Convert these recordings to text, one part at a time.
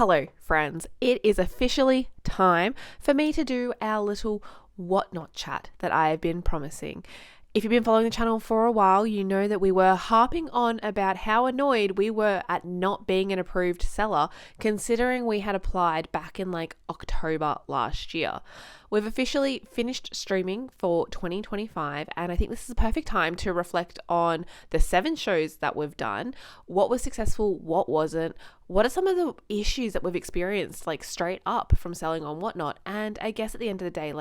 Hello, friends. It is officially time for me to do our little whatnot chat that I have been promising. If you've been following the channel for a while, you know that we were harping on about how annoyed we were at not being an approved seller, considering we had applied back in October last year. We've officially finished streaming for 2025, and I think this is a perfect time to reflect on the 7 shows that we've done, what was successful, what wasn't, what are some of the issues that we've experienced straight up from selling on Whatnot, and I guess at the end of the day,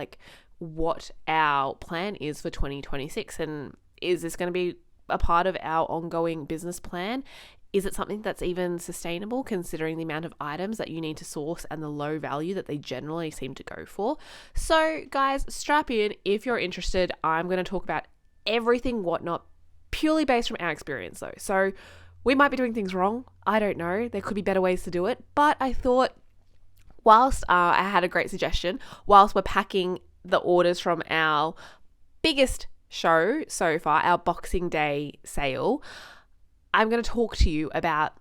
what our plan is for 2026, and is this going to be a part of our ongoing business plan? Is it something that's even sustainable considering the amount of items that you need to source and the low value that they generally seem to go for? So guys, strap in if you're interested. I'm going to talk about everything Whatnot purely based from our experience though. So we might be doing things wrong. I don't know. There could be better ways to do it, but I thought whilst I had a great suggestion, whilst we're packing the orders from our biggest show so far, our Boxing Day sale, I'm going to talk to you about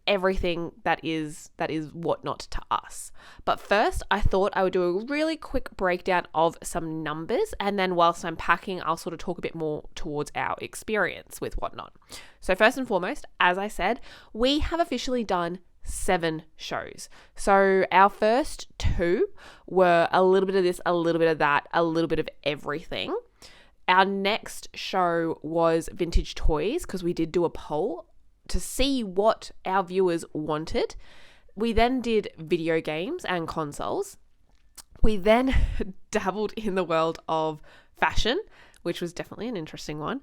everything that is Whatnot to us. But first, I thought I would do a really quick breakdown of some numbers, and then whilst I'm packing, I'll sort of talk a bit more towards our experience with Whatnot. So first and foremost, as I said, we have officially done 7 shows. So our first 2 were a little bit of this, a little bit of that, a little bit of everything. Our next show was vintage toys because we did do a poll to see what our viewers wanted. We then did video games and consoles. We then dabbled in the world of fashion, which was definitely an interesting one.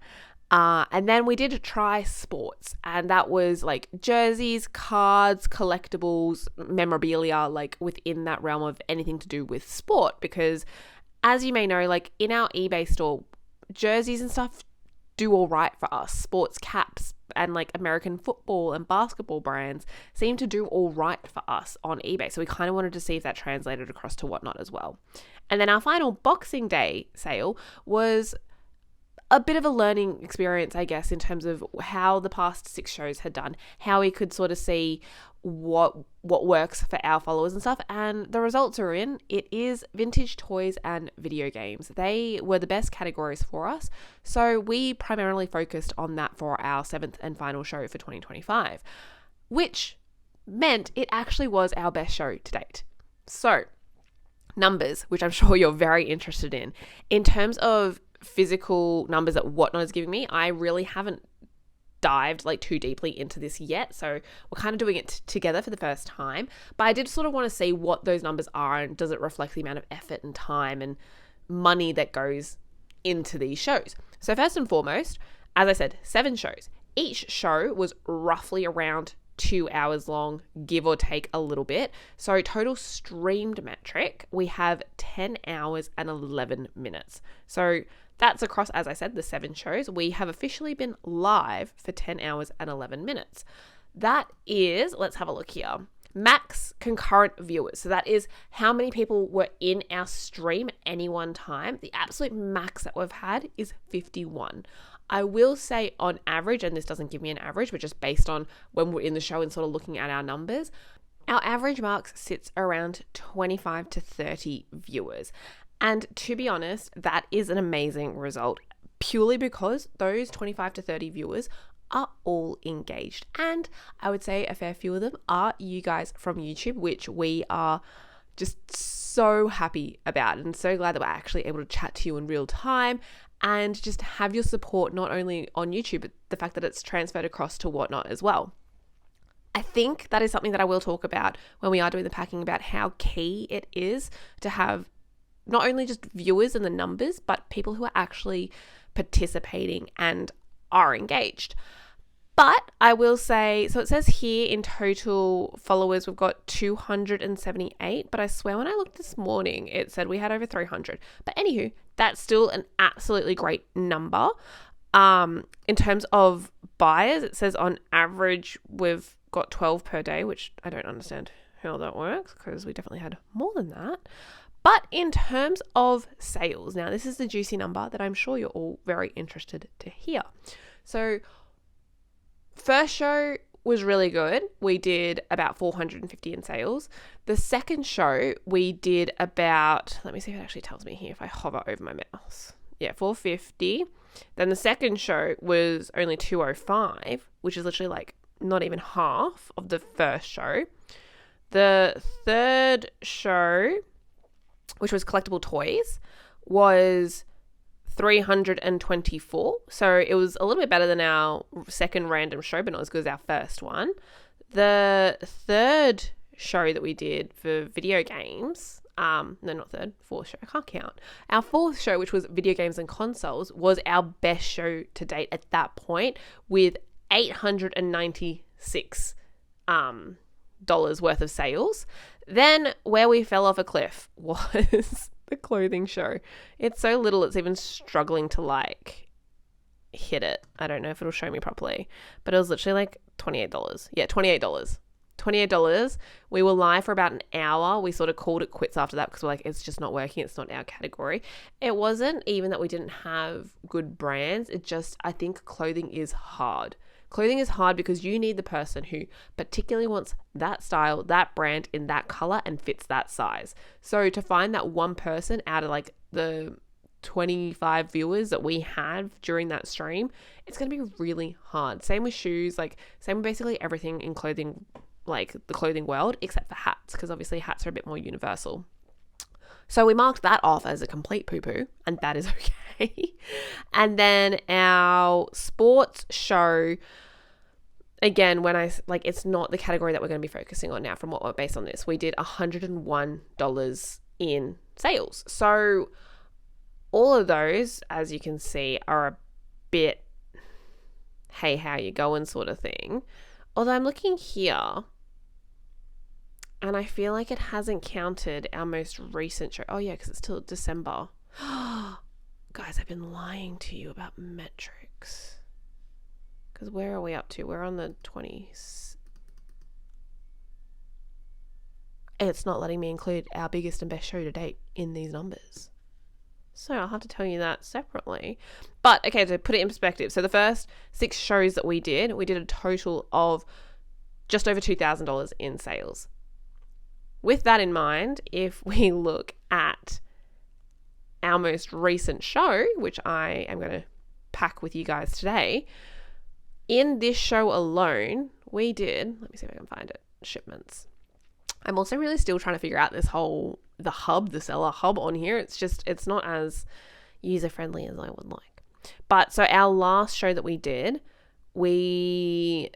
And then we did try sports, and that was jerseys, cards, collectibles, memorabilia, within that realm of anything to do with sport. Because as you may know, in our eBay store, jerseys and stuff do all right for us. Sports caps and American football and basketball brands seem to do all right for us on eBay. So we kind of wanted to see if that translated across to Whatnot as well. And then our final Boxing Day sale was a bit of a learning experience, I guess, in terms of how the past 6 shows had done, how we could sort of see what works for our followers and stuff. And the results are in. It is vintage toys and video games. They were the best categories for us. So we primarily focused on that for our 7th and final show for 2025, which meant it actually was our best show to date. So numbers, which I'm sure you're very interested in terms of physical numbers that Whatnot is giving me, I really haven't dived too deeply into this yet, so we're kind of doing it together for the first time. But I did sort of want to see what those numbers are, and does it reflect the amount of effort and time and money that goes into these shows. So first and foremost, as I said, 7 shows. Each show was roughly around 2 hours long, give or take a little bit. So total streamed metric, we have 10 hours and 11 minutes. So that's across, as I said, the 7 shows. We have officially been live for 10 hours and 11 minutes. That is, let's have a look here, max concurrent viewers. So that is how many people were in our stream at any one time. The absolute max that we've had is 51. I will say on average, and this doesn't give me an average, but just based on when we're in the show and sort of looking at our numbers, our average marks sits around 25 to 30 viewers. And to be honest, that is an amazing result, purely because those 25 to 30 viewers are all engaged. And I would say a fair few of them are you guys from YouTube, which we are just so happy about, and so glad that we're actually able to chat to you in real time and just have your support, not only on YouTube, but the fact that it's transferred across to Whatnot as well. I think that is something that I will talk about when we are doing the packing, about how key it is to have not only just viewers and the numbers, but people who are actually participating and are engaged. But I will say, so it says here in total followers, we've got 278, but I swear when I looked this morning, it said we had over 300. But anywho, that's still an absolutely great number. In terms of buyers, it says on average, we've got 12 per day, which I don't understand how that works because we definitely had more than that. But in terms of sales, now this is the juicy number that I'm sure you're all very interested to hear. So first show, was really good. We did about 450 in sales. The second show we did about, let me see if it actually tells me here if I hover over my mouse. Yeah, 450. Then the second show was only 205, which is literally like not even half of the first show. The third show, which was collectible toys, was 324. So it was a little bit better than our second random show, but not as good as our first one. The third show that we did for video games, fourth show, I can't count. Our fourth show, which was video games and consoles, was our best show to date at that point, with $896 dollars worth of sales. Then where we fell off a cliff was the clothing show. It's so little, it's even struggling to like hit it. I don't know if it'll show me properly, but it was literally like $28. Yeah, $28. We were live for about an hour. We sort of called it quits after that because we're like, it's just not working. It's not our category. It wasn't even that we didn't have good brands. It just, I think clothing is hard. Clothing is hard because you need the person who particularly wants that style, that brand in that color and fits that size. So to find that one person out of like the 25 viewers that we had during that stream, it's going to be really hard. Same with shoes, like same with basically everything in clothing, like the clothing world, except for hats, because obviously hats are a bit more universal. So we marked that off as a complete poo-poo, and that is okay. And then our sports show, again, it's not the category that we're going to be focusing on now from what we're based on this. We did $101 in sales. So all of those, as you can see, are a bit, hey, how you going sort of thing. Although I'm looking here, and I feel like it hasn't counted our most recent show. Oh yeah, because it's till December. Guys, I've been lying to you about metrics. Because where are we up to? We're on the 20s. It's not letting me include our biggest and best show to date in these numbers. So I'll have to tell you that separately. But okay, to put it in perspective. So the first 6 shows that we did a total of just over $2,000 in sales. With that in mind, if we look at our most recent show, which I am going to pack with you guys today, in this show alone, we did, let me see if I can find it, shipments. I'm also really still trying to figure out this whole, the seller hub on here. It's not as user-friendly as I would like. But so our last show that we did, we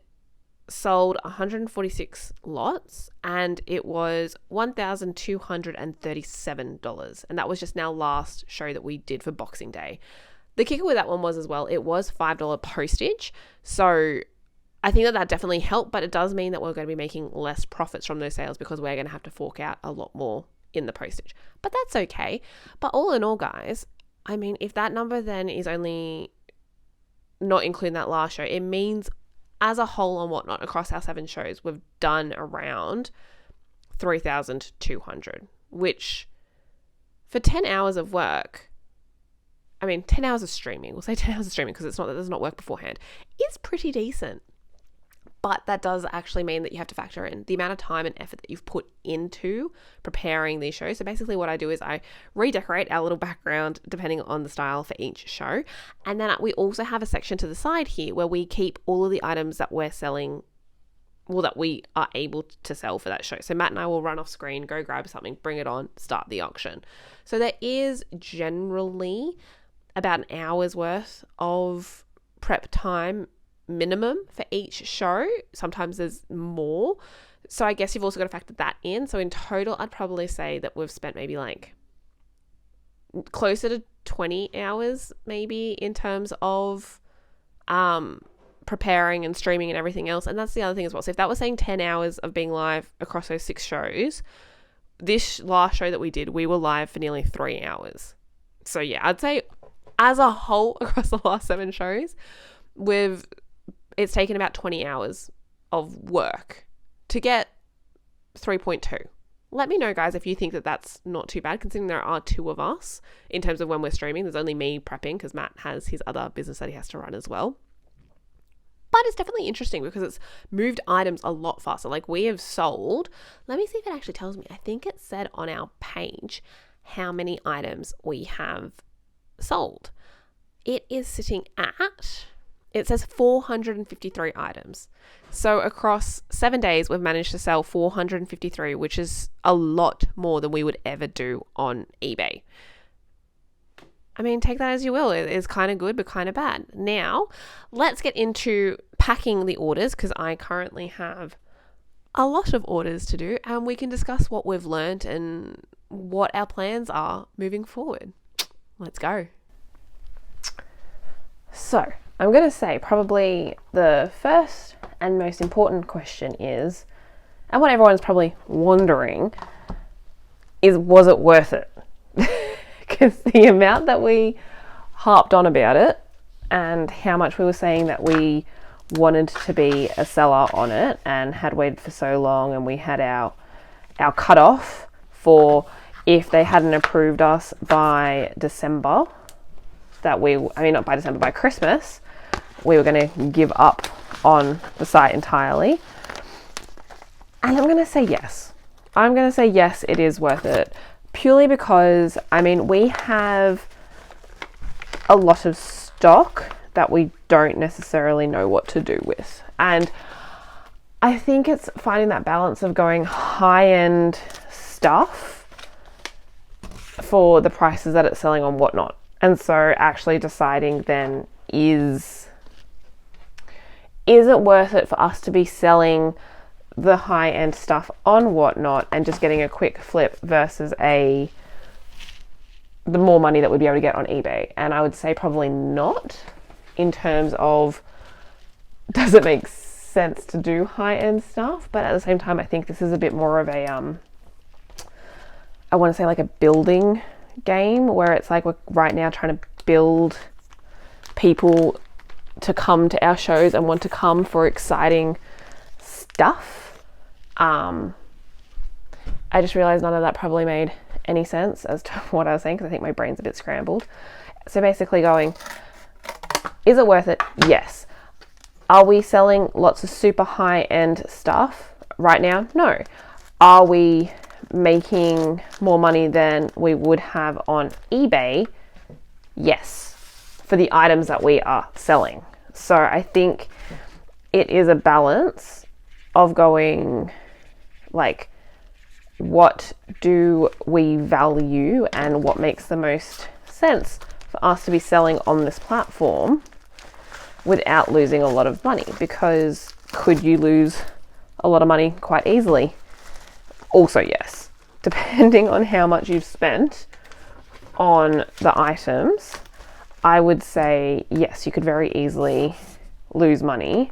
sold 146 lots and it was $1,237. And that was just our last show that we did for Boxing Day. The kicker with that one was as well, it was $5 postage. So I think that definitely helped, but it does mean that we're going to be making less profits from those sales because we're going to have to fork out a lot more in the postage. But that's okay. But all in all, guys, I mean, if that number then is only not including that last show, it means as a whole and whatnot across our 7 shows, we've done around 3,200, which for 10 hours of work, 10 hours of streaming, we'll say 10 hours of streaming because it's not that there's not work beforehand, is pretty decent. But that does actually mean that you have to factor in the amount of time and effort that you've put into preparing these shows. So basically what I do is I redecorate our little background depending on the style for each show. And then we also have a section to the side here where we keep all of the items that we're selling, that we are able to sell for that show. So Matt and I will run off screen, go grab something, bring it on, start the auction. So there is generally about an hour's worth of prep time minimum for each show. Sometimes there's more. So I guess you've also got to factor that in. So in total, I'd probably say that we've spent maybe like closer to 20 hours maybe in terms of preparing and streaming and everything else. And that's the other thing as well. So if that was saying 10 hours of being live across those 6 shows, this last show that we did, we were live for nearly 3 hours. So yeah, I'd say as a whole across the last 7 shows, it's taken about 20 hours of work to get 3.2. Let me know, guys, if you think that that's not too bad, considering there are 2 of us in terms of when we're streaming. There's only me prepping because Matt has his other business that he has to run as well. But it's definitely interesting because it's moved items a lot faster. Like we have sold, let me see if it actually tells me. I think it said on our page how many items we have sold. It is sitting at, it says 453 items. So across 7 days, we've managed to sell 453, which is a lot more than we would ever do on eBay. I mean, take that as you will. It is kind of good, but kind of bad. Now, let's get into packing the orders because I currently have a lot of orders to do, and we can discuss what we've learned and what our plans are moving forward. Let's go. So, I'm going to say probably the first and most important question is, and what everyone's probably wondering is, was it worth it? Because the amount that we harped on about it and how much we were saying that we wanted to be a seller on it and had waited for so long, and we had our cutoff for if they hadn't approved us by December, not by December, by Christmas, we were going to give up on the site entirely. And I'm going to say yes. I'm going to say yes, it is worth it. Purely because, we have a lot of stock that we don't necessarily know what to do with. And I think it's finding that balance of going high-end stuff for the prices that it's selling on Whatnot. And so actually deciding then, is it worth it for us to be selling the high-end stuff on Whatnot and just getting a quick flip versus the more money that we'd be able to get on eBay? And I would say probably not, in terms of, does it make sense to do high-end stuff? But at the same time, I think this is a bit more of a I want to say like a building game, where it's like we're right now trying to build people to come to our shows and want to come for exciting stuff. I just realized none of that probably made any sense as to what I was saying, because I think my brain's a bit scrambled. So basically going, is it worth it? Yes. Are we selling lots of super high-end stuff right now? No. Are we making more money than we would have on eBay? Yes, for the items that we are selling. So I think it is a balance of going, like, what do we value and what makes the most sense for us to be selling on this platform without losing a lot of money? Because could you lose a lot of money quite easily? Also, yes. Depending on how much you've spent on the items, I would say yes, you could very easily lose money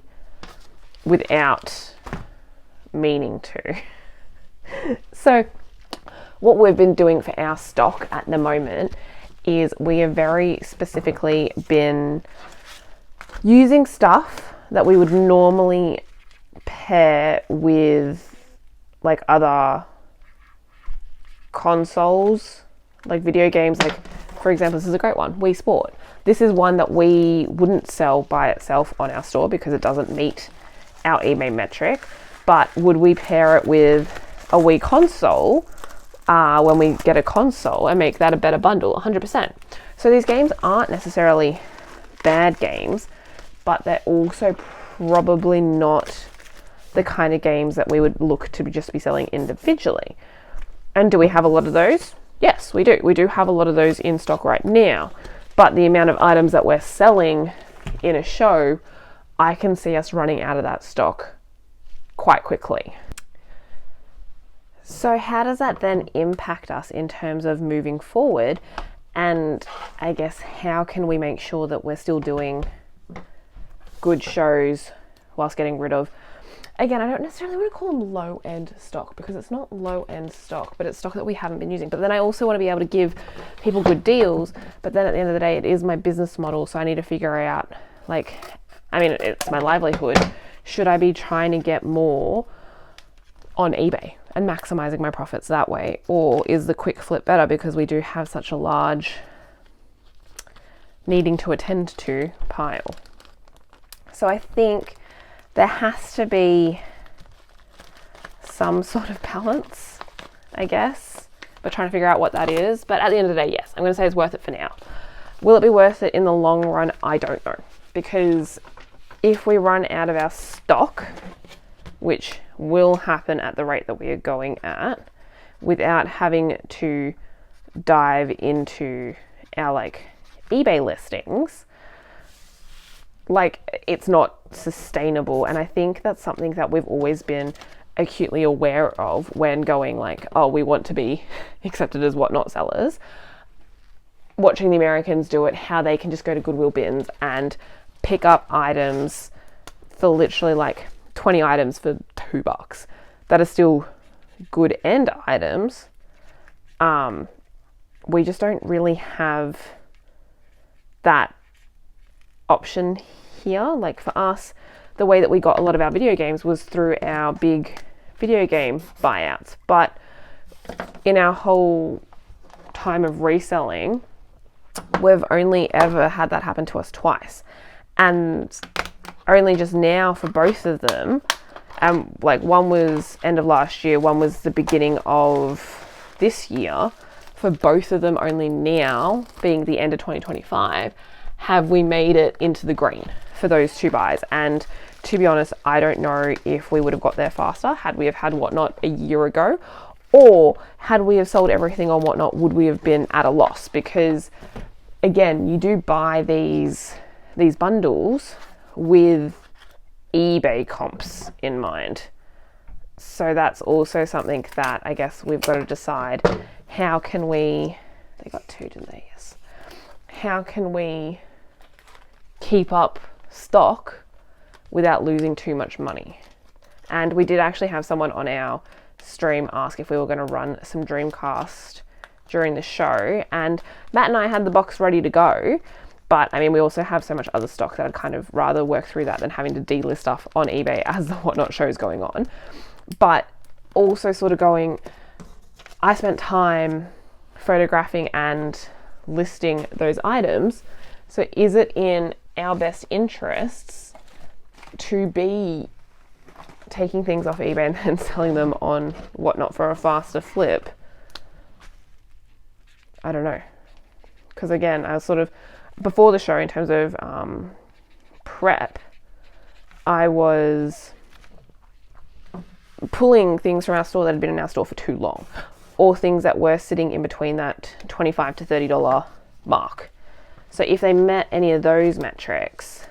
without meaning to. So what we've been doing for our stock at the moment is we have very specifically been using stuff that we would normally pair with like other consoles, like video games. Like, for example, this is a great one, Wii Sport. This is one that we wouldn't sell by itself on our store because it doesn't meet our eBay metric, but would we pair it with a Wii console when we get a console and make that a better bundle? 100%. So these games aren't necessarily bad games, but they're also probably not the kind of games that we would look to just be selling individually. And do we have a lot of those? Yes, we do. We do have a lot of those in stock right now, but the amount of items that we're selling in a show, I can see us running out of that stock quite quickly. So how does that then impact us in terms of moving forward? And I guess how can we make sure that we're still doing good shows whilst getting rid of, again, I don't necessarily want to call them low-end stock, because it's not low-end stock, but it's stock that we haven't been using. But then I also want to be able to give people good deals, but then at the end of the day, it is my business model, so I need to figure out, like, it's my livelihood. Should I be trying to get more on eBay and maximizing my profits that way? Or is the quick flip better, because we do have such a large needing to attend to pile? So I think there has to be some sort of balance, I guess. We're trying to figure out what that is. But at the end of the day, yes, I'm going to say it's worth it for now. Will it be worth it in the long run? I don't know. Because if we run out of our stock, which will happen at the rate that we are going at, without having to dive into our like eBay listings, like it's not sustainable. And I think that's something that we've always been acutely aware of when going like, oh, we want to be accepted as whatnot sellers. Watching the Americans do it, how they can just go to Goodwill bins and pick up items for literally like 20 items for $2 that are still good end items. We just don't really have that option here. Like for us, the way that we got a lot of our video games was through our big video game buyouts. But in our whole time of reselling, we've only ever had that happen to us twice. And only just now for both of them, like one was end of last year, one was the beginning of this year. For both of them, only now, being the end of 2025, have we made it into the green for those two buys. And to be honest, I don't know if we would have got there faster had we have had Whatnot a year ago, or had we have sold everything on Whatnot, would we have been at a loss? Because again, you do buy these bundles with eBay comps in mind. So that's also something that I guess we've got to decide. How can we, they got two, didn't they? Yes. How can we keep up stock without losing too much money? And we did actually have someone on our stream ask if we were going to run some Dreamcast during the show, and Matt and I had the box ready to go. But I mean, we also have so much other stock that I'd kind of rather work through that than having to delist stuff on eBay as the Whatnot show is going on. But also sort of going, I spent time photographing and listing those items. So is it in our best interests to be taking things off eBay and then selling them on Whatnot for a faster flip? I don't know. Because again, I was sort of, before the show in terms of prep, I was pulling things from our store that had been in our store for too long, or things that were sitting in between that $25 to $30 mark. So if they met any of those metrics,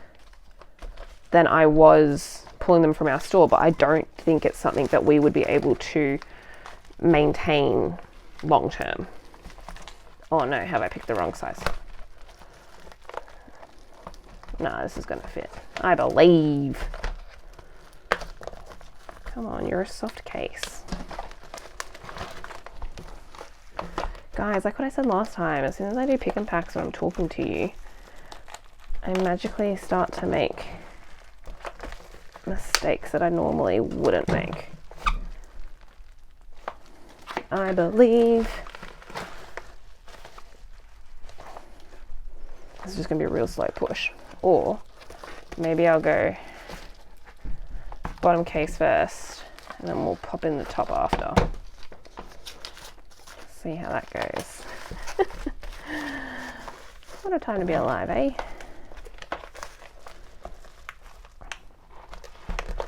then I was pulling them from our store, but I don't think it's something that we would be able to maintain long term. Oh no, have I picked the wrong size? No, this is gonna fit. I believe. Come on, you're a soft case. Guys, like what I said last time, as soon as I do pick and packs when I'm talking to you, I magically start to make mistakes that I normally wouldn't make. I believe. This is just gonna be a real slow push. Or maybe I'll go bottom case first, and then we'll pop in the top after. See how that goes. What a time to be alive, eh?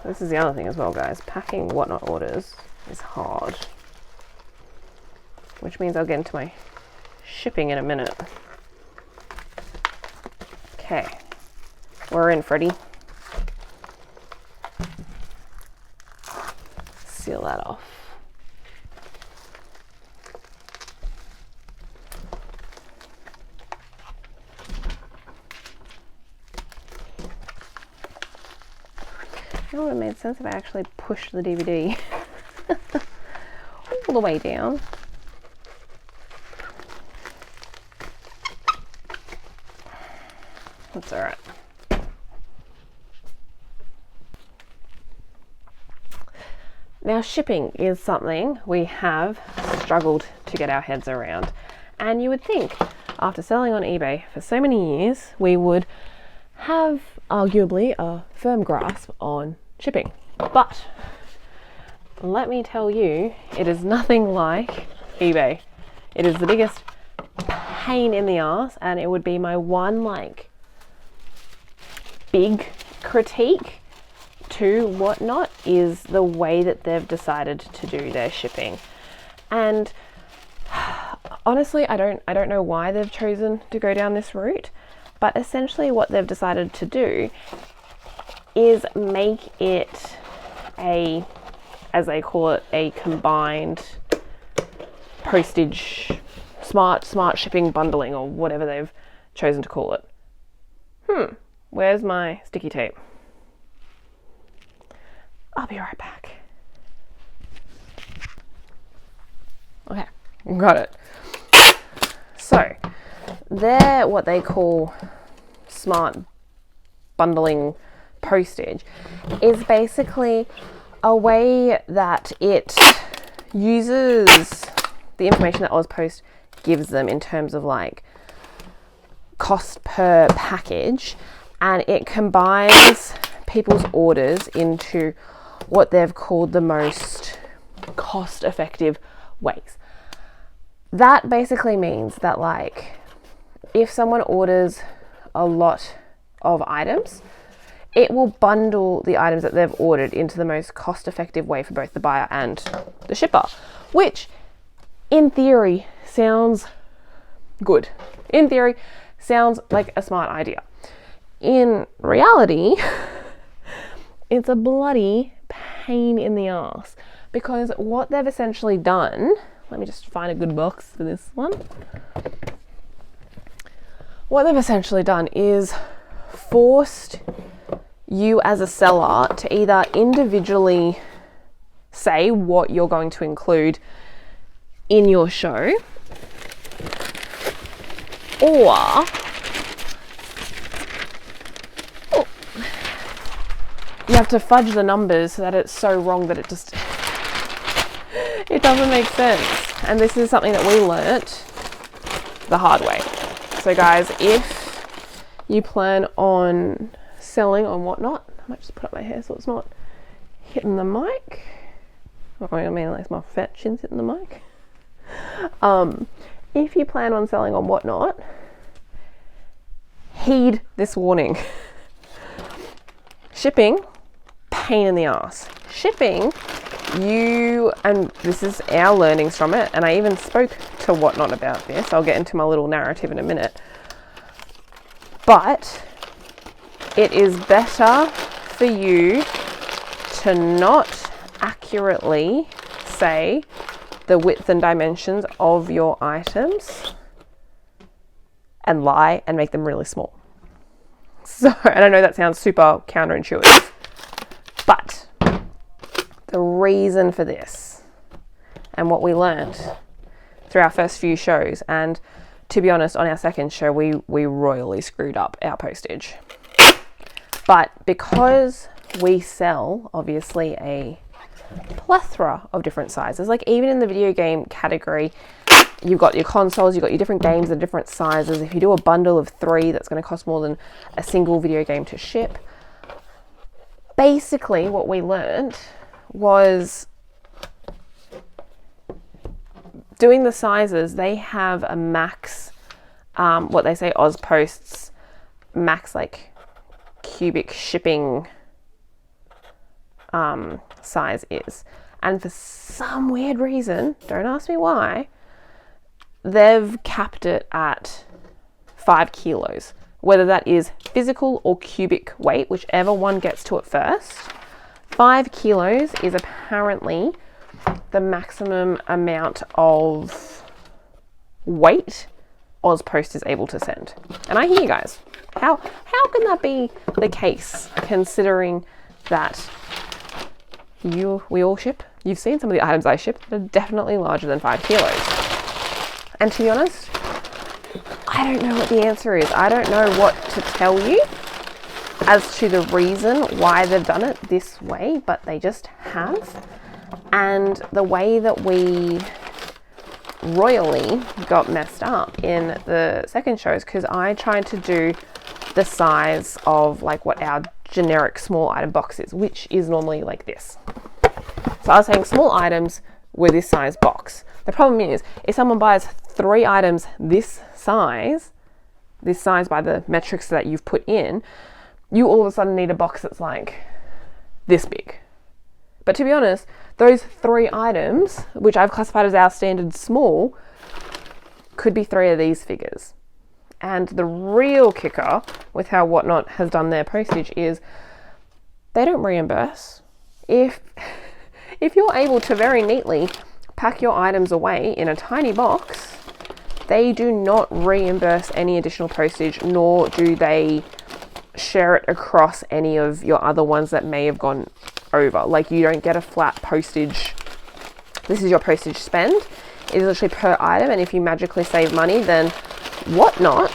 This is the other thing as well, guys. Packing Whatnot orders is hard, which means I'll get into my shipping in a minute. Okay, we're in, Freddie. Seal that off. You know what, it made sense if I actually pushed the DVD all the way down. That's all right. Now, shipping is something we have struggled to get our heads around. And you would think after selling on eBay for so many years, we would have arguably a firm grasp on shipping. But let me tell you, it is nothing like eBay. It is the biggest pain in the ass, and it would be my one like big critique to Whatnot is the way that they've decided to do their shipping. And honestly, I don't know why they've chosen to go down this route, but essentially what they've decided to do is make it a, as they call it, a combined postage, smart shipping bundling, or whatever they've chosen to call it. Where's my sticky tape? I'll be right back. Okay, got it. So they're what they call smart bundling postage is basically a way that it uses the information that AusPost gives them in terms of like cost per package, and it combines people's orders into what they've called the most cost-effective ways. That basically means that like if someone orders a lot of items, it will bundle the items that they've ordered into the most cost-effective way for both the buyer and the shipper, which in theory sounds good. In theory sounds like a smart idea. In reality, it's a bloody pain in the ass, because what they've essentially done, let me just find a good box for this one. What they've essentially done is forced you as a seller to either individually say what you're going to include in your show, or you have to fudge the numbers so that it's so wrong that it doesn't make sense. And this is something that we learnt the hard way. So guys, if you plan on selling on Whatnot, I might just put up my hair so it's not hitting the mic. I mean, like my fat chin's hitting the mic. If you plan on selling on Whatnot, heed this warning. Shipping, pain in the ass. Shipping, and this is our learnings from it, and I even spoke to Whatnot about this. I'll get into my little narrative in a minute. But it is better for you to not accurately say the width and dimensions of your items and lie and make them really small. So, and I know that sounds super counterintuitive, but the reason for this and what we learned through our first few shows, and to be honest, on our second show, we royally screwed up our postage. But because we sell, obviously, a plethora of different sizes, like even in the video game category, you've got your consoles, you've got your different games in different sizes. If you do a bundle of 3, that's going to cost more than a single video game to ship. Basically, what we learned was doing the sizes, they have a max, what they say AusPost's max like cubic shipping size is. And for some weird reason, don't ask me why, they've capped it at 5 kilos, whether that is physical or cubic weight, whichever one gets to it first. 5 kilos is apparently the maximum amount of weight AusPost is able to send. And I hear you guys. How can that be the case, considering that we all ship? You've seen some of the items I ship that are definitely larger than 5 kilos. And to be honest, I don't know what the answer is. I don't know what to tell you as to the reason why they've done it this way, but they just have. And the way that we royally got messed up in the second show is because I tried to do the size of like what our generic small item box is, which is normally like this. So I was saying small items were this size box. The problem is if someone buys 3 items this size by the metrics that you've put in, you all of a sudden need a box that's like this big. But to be honest, those 3 items, which I've classified as our standard small, could be 3 of these figures. And the real kicker with how Whatnot has done their postage is they don't reimburse. If you're able to very neatly pack your items away in a tiny box, they do not reimburse any additional postage, nor do they share it across any of your other ones that may have gone over. Like, you don't get a flat postage, this is your postage spend. It is literally per item, and if you magically save money, then Whatnot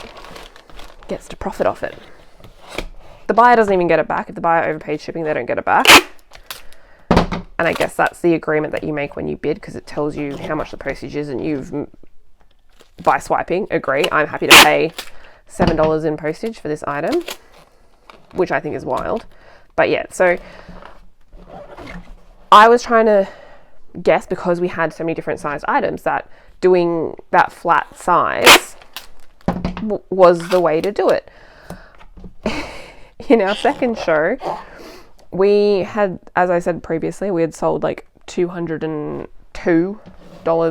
gets to profit off it. The buyer doesn't even get it back. If the buyer overpaid shipping, they don't get it back. And I guess that's the agreement that you make when you bid, because it tells you how much the postage is, and you've, by swiping, agree, I'm happy to pay $7 in postage for this item, which I think is wild. But yeah, so I was trying to guess, because we had so many different sized items, that doing that flat size was the way to do it. In our second show, we had, as I said previously, we had sold like $202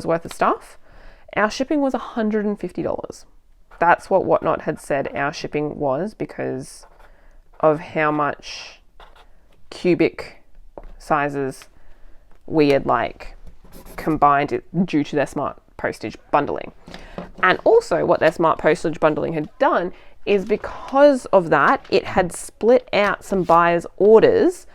worth of stuff. Our shipping was $150. That's what Whatnot had said our shipping was, because of how much cubic sizes we had like combined it due to their smart postage bundling. And also what their smart postage bundling had done is, because of that, it had split out some buyers' orders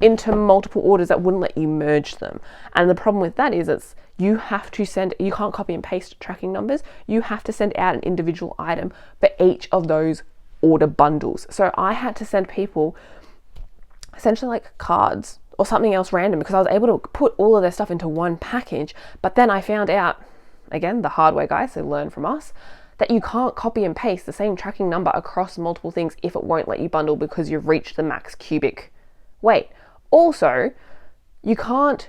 into multiple orders that wouldn't let you merge them. And the problem with that is you have to send, you can't copy and paste tracking numbers. You have to send out an individual item for each of those order bundles. So I had to send people essentially like cards or something else random, because I was able to put all of their stuff into one package. But then I found out, again, the hard way, guys, so learn from us, that you can't copy and paste the same tracking number across multiple things if it won't let you bundle, because you've reached the max cubic weight. Also, you can't,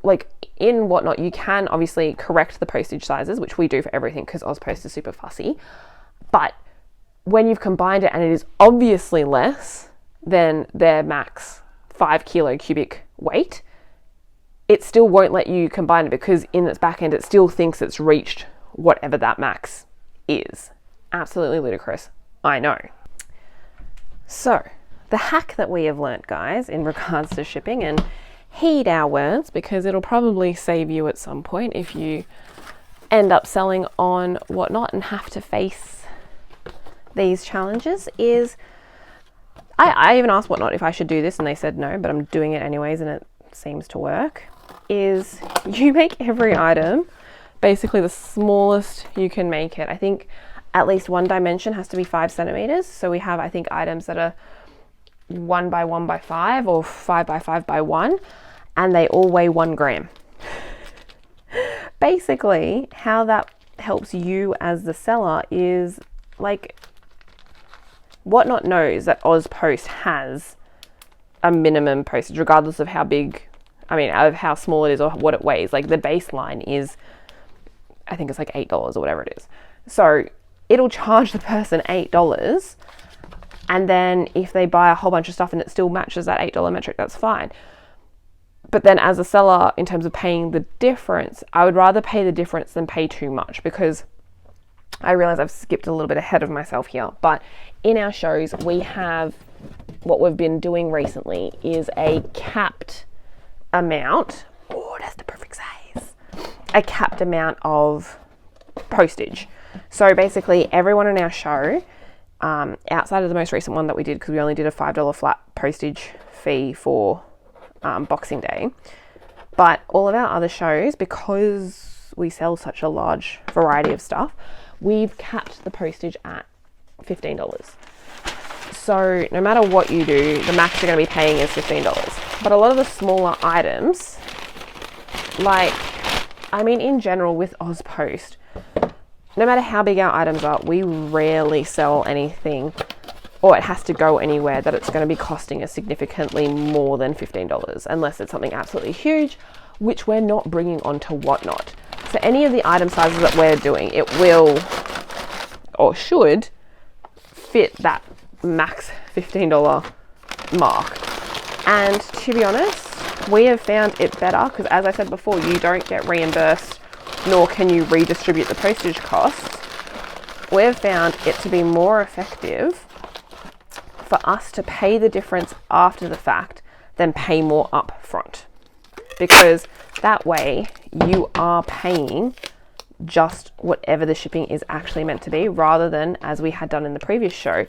like in Whatnot, you can obviously correct the postage sizes, which we do for everything because Ozpost is super fussy. But when you've combined it and it is obviously less than their max 5 kilo cubic weight, it still won't let you combine it, because in its back end, it still thinks it's reached whatever that max is. Absolutely ludicrous, I know. So the hack that we have learnt, guys, in regards to shipping, and heed our words, because it'll probably save you at some point if you end up selling on Whatnot and have to face these challenges, is I even asked Whatnot if I should do this, and they said no, but I'm doing it anyways, and it seems to work. Is you make every item basically the smallest you can make it. I think at least one dimension has to be 5 centimeters. So we have, I think, items that are 1 by 1 by 5 or 5 by 5 by 1, and they all weigh 1 gram. Basically, how that helps you as the seller is, like, Whatnot knows that Ozpost has a minimum postage, regardless of how big, of how small it is or what it weighs. Like, the baseline is, I think it's like $8 or whatever it is. So it'll charge the person $8, and then if they buy a whole bunch of stuff and it still matches that $8 metric, that's fine. But then as a seller, in terms of paying the difference, I would rather pay the difference than pay too much, because I realize I've skipped a little bit ahead of myself here, but in our shows, we have, what we've been doing recently is a capped amount. Oh, that's the perfect size. A capped amount of postage. So basically, everyone in our show, outside of the most recent one that we did, because we only did a $5 flat postage fee for Boxing Day, but all of our other shows, because we sell such a large variety of stuff, we've capped the postage at $15. So no matter what you do, the max you're going to be paying is $15. But a lot of the smaller items, like, in general with Ozpost, no matter how big our items are, we rarely sell anything or it has to go anywhere that it's going to be costing us significantly more than $15, unless it's something absolutely huge, which we're not bringing onto Whatnot. So any of the item sizes that we're doing, it will or should fit that max $15 mark. And to be honest, we have found it better because, as I said before, you don't get reimbursed, nor can you redistribute the postage costs. We've found it to be more effective for us to pay the difference after the fact than pay more up front, because that way you are paying just whatever the shipping is actually meant to be, rather than, as we had done in the previous show,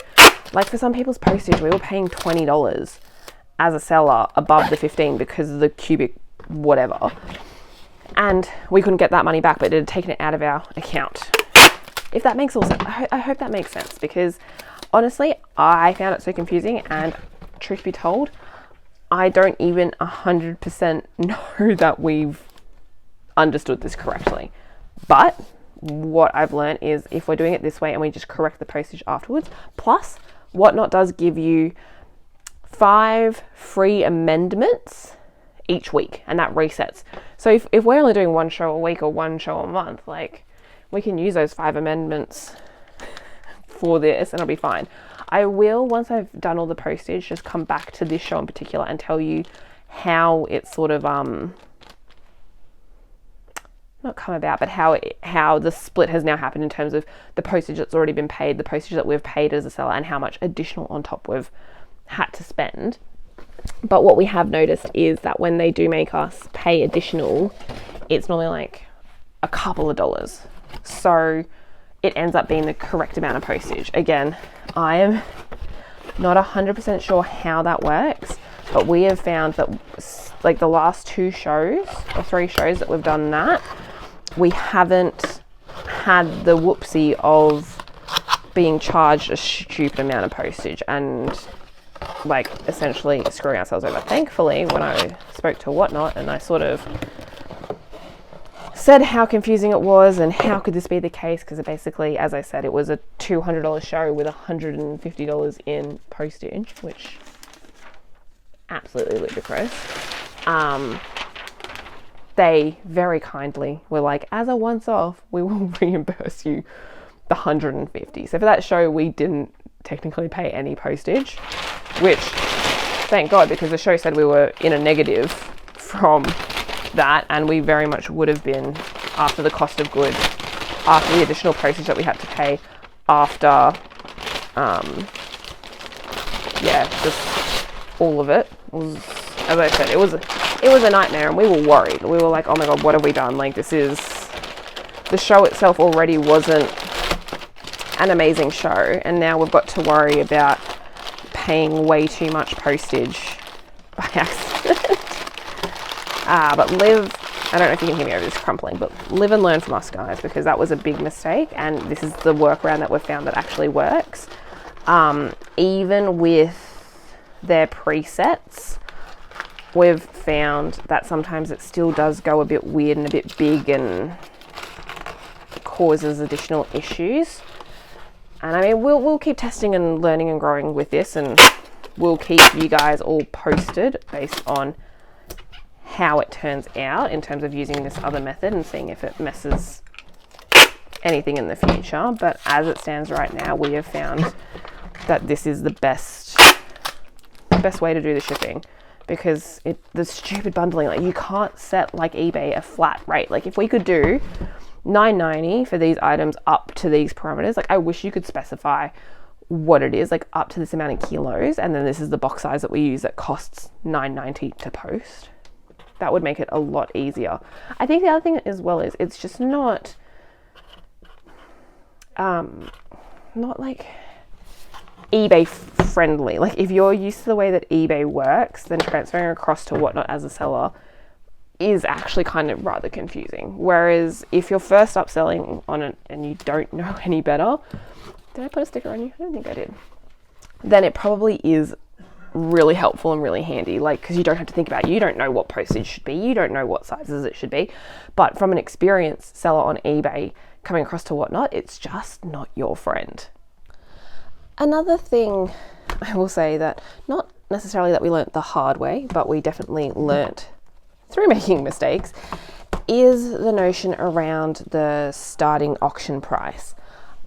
like for some people's postage, we were paying $20 as a seller above the 15 because of the cubic whatever, and we couldn't get that money back, but it had taken it out of our account. If that makes all sense, I hope that makes sense, because honestly, I found it so confusing, and truth be told, I don't even 100% know that we've understood this correctly. But what I've learned is if we're doing it this way and we just correct the postage afterwards, plus Whatnot does give you 5 free amendments each week, and that resets. So if we're only doing one show a week or one show a month, like, we can use those 5 amendments for this and it'll be fine. I will, once I've done all the postage, just come back to this show in particular and tell you how it's sort of not come about, but how the split has now happened in terms of the postage that's already been paid, the postage that we've paid as a seller, and how much additional on top we've had to spend. But what we have noticed is that when they do make us pay additional, it's normally like a couple of dollars. So it ends up being the correct amount of postage. Again, I am not 100% sure how that works, but we have found that, like, the last 2 shows or 3 shows that we've done that, we haven't had the whoopsie of being charged a stupid amount of postage and, like, essentially screwing ourselves over. Thankfully, when I spoke to Whatnot and I sort of said how confusing it was and how could this be the case, because basically, as I said, it was a $200 show with $150 in postage, which absolutely ludicrous. They very kindly were like, as a once-off, we will reimburse you the $150. So for that show, we didn't technically pay any postage, which, thank God, because the show said we were in a negative from that, and we very much would have been after the cost of goods, after the additional postage that we had to pay, after just all of it was, as I said, it was a nightmare, and we were worried. We were like, oh my God, what have we done? Like, this is, the show itself already wasn't an amazing show, and now we've got to worry about paying way too much postage by accident. But I don't know if you can hear me over this crumpling, but live and learn from us, guys, because that was a big mistake, and this is the workaround that we've found that actually works. Even with their presets, we've found that sometimes it still does go a bit weird and a bit big and causes additional issues. And I mean, we'll keep testing and learning and growing with this, and we'll keep you guys all posted based on how it turns out in terms of using this other method and seeing if it messes anything in the future. But as it stands right now, we have found that this is the best way to do the shipping, because the stupid bundling, like, you can't set, like eBay, a flat rate. Like, if we could do $9.90 for these items up to these parameters, like, I wish you could specify what it is, like up to this amount of kilos, and then this is the box size that we use that costs $9.90 to post. That would make it a lot easier. I think the other thing as well is it's just not like eBay friendly. Like, if you're used to the way that eBay works, then transferring across to Whatnot as a seller is actually kind of rather confusing. Whereas if you're first upselling on it and you don't know any better, did I put a sticker on you? I don't think I did. Then it probably is really helpful and really handy, like, because you don't have to think about it. You don't know what postage should be, you don't know what sizes it should be, but from an experienced seller on eBay coming across to Whatnot, it's just not your friend. Another thing I will say, that not necessarily that we learnt the hard way, but we definitely learnt through making mistakes, is the notion around the starting auction price.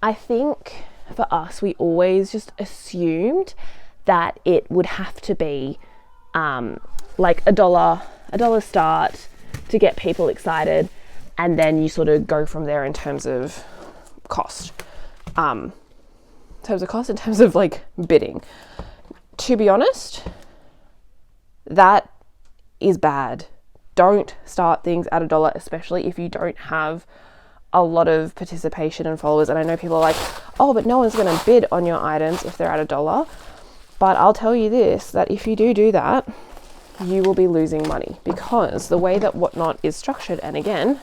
I think for us, we always just assumed that it would have to be like a dollar start to get people excited, and then you sort of go from there in terms of cost. In terms of like bidding. To be honest, that is bad. Don't start things at $1, especially if you don't have a lot of participation and followers. And I know people are like, oh, but no one's going to bid on your items if they're at $1. But I'll tell you this, that if you do that, you will be losing money, because the way that Whatnot is structured, and again,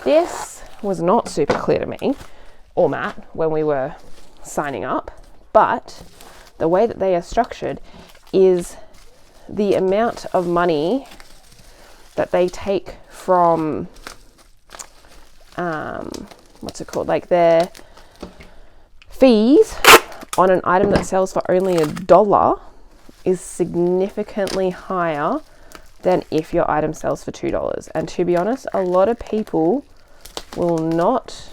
this was not super clear to me or Matt when we were signing up, but the way that they are structured is the amount of money that they take from like their fees on an item that sells for only $1 is significantly higher than if your item sells for $2. And to be honest, a lot of people will not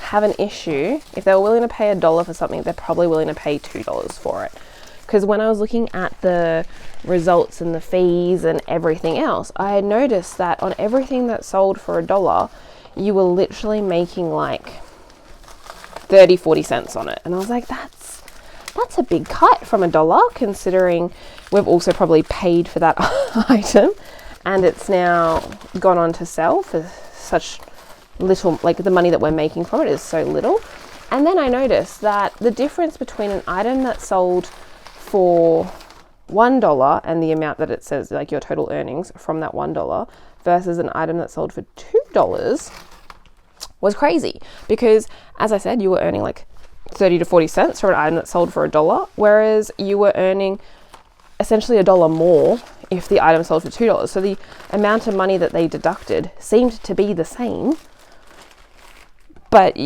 have an issue. If they're willing to pay $1 for something, they're probably willing to pay $2 for it. Because when I was looking at the results and the fees and everything else, I had noticed that on everything that sold for $1, you were literally making like 30-40 cents on it. And I was like, that's a big cut from $1, considering we've also probably paid for that item and it's now gone on to sell for such little, like the money that we're making from it is so little. And then I noticed that the difference between an item that sold for $1 and the amount that it says, like your total earnings from that $1, versus an item that sold for $2 was crazy. Because as I said, you were earning like 30 to 40 cents for an item that sold for $1, whereas you were earning essentially $1 more if the item sold for $2. So the amount of money that they deducted seemed to be the same, but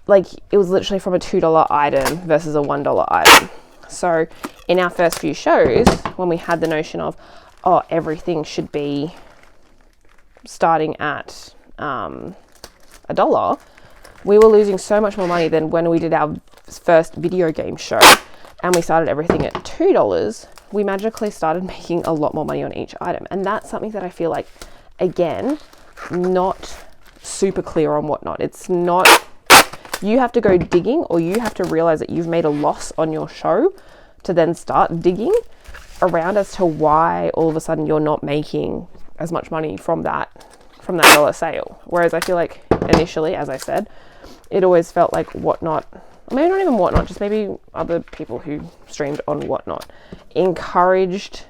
like it was literally from a $2 item versus a $1 item. So in our first few shows, when we had the notion of, oh, everything should be starting at $1, we were losing so much more money than when we did our first video game show and we started everything at $2. We magically started making a lot more money on each item. And that's something that I feel like, again, not super clear on Whatnot. It's not, you have to go digging, or you have to realize that you've made a loss on your show to then start digging around as to why all of a sudden you're not making as much money from that $1 sale. Whereas I feel like initially, as I said, it always felt like Whatnot, maybe not even Whatnot, just maybe other people who streamed on Whatnot, encouraged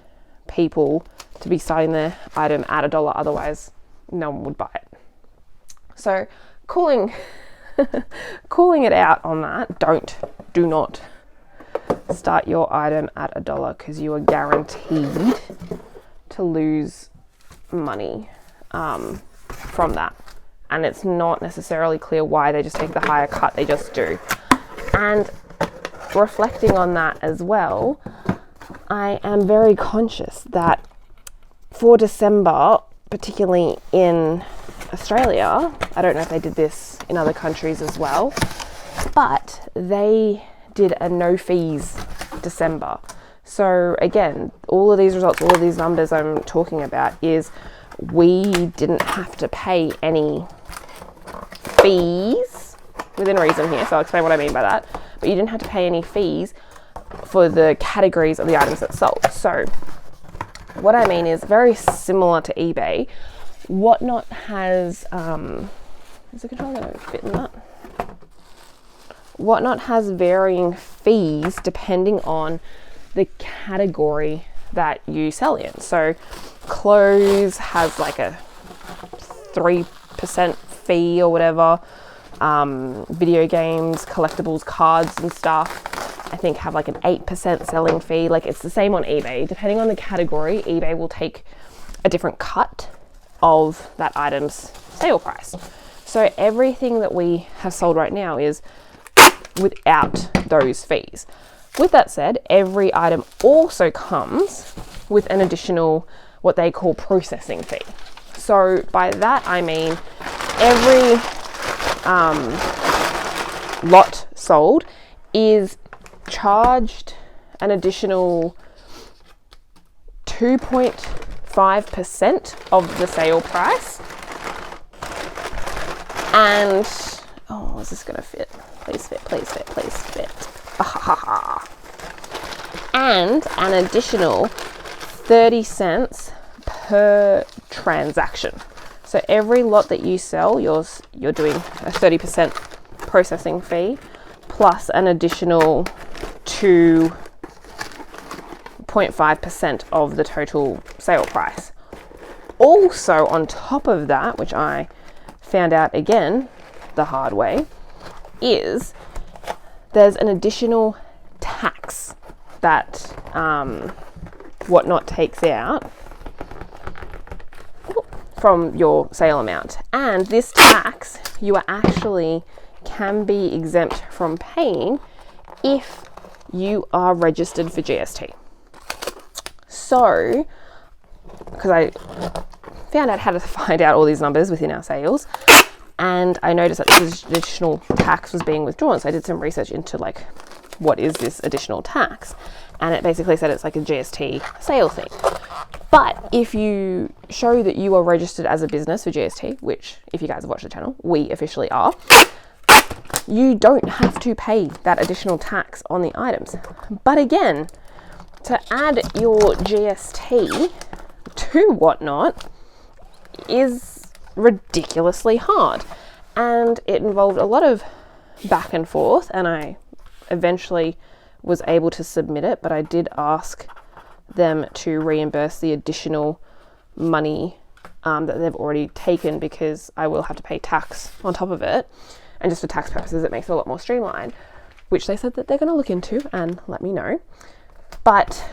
people to be starting their item at $1, otherwise no one would buy it. So calling it out on that, do not start your item at $1, because you are guaranteed to lose money from that. And it's not necessarily clear why they just take the higher cut, they just do. And reflecting on that as well, I am very conscious that for December, particularly in Australia, I don't know if they did this in other countries as well, but they did a no fees December. So again, all of these results, all of these numbers I'm talking about is we didn't have to pay any fees within reason here, so I'll explain what I mean by that, but you didn't have to pay any fees for the categories of the items that sold. So what I mean is very similar to eBay. Whatnot has is the controller going to fit in that? Whatnot has varying fees depending on the category that you sell in. So clothes has like a 3% fee or whatever. Video games, collectibles, cards and stuff, I think have like an 8% selling fee. Like it's the same on eBay. Depending on the category, eBay will take a different cut of that item's sale price. So everything that we have sold right now is without those fees. With that said, every item also comes with an additional, what they call processing fee. So by that I mean every lot sold is charged an additional 2.5% of the sale price. And, oh, is this gonna fit? Please fit, please fit, please fit. And an additional 30 cents per transaction. So every lot that you sell, you're doing a 30% processing fee plus an additional 2.5% of the total sale price. Also on top of that, which I found out again the hard way, is there's an additional tax that Whatnot takes out from your sale amount. And this tax you are actually can be exempt from paying if you are registered for GST. So, because I found out how to find out all these numbers within our sales, and I noticed that this additional tax was being withdrawn. So I did some research into like, what is this additional tax? And it basically said it's like a GST sale thing. But if you show that you are registered as a business for GST, which if you guys have watched the channel, we officially are, you don't have to pay that additional tax on the items. But again, to add your GST to Whatnot is ridiculously hard. And it involved a lot of back and forth, and I eventually was able to submit it, but I did ask them to reimburse the additional money that they've already taken, because I will have to pay tax on top of it, and just for tax purposes it makes it a lot more streamlined, which they said that they're going to look into and let me know. But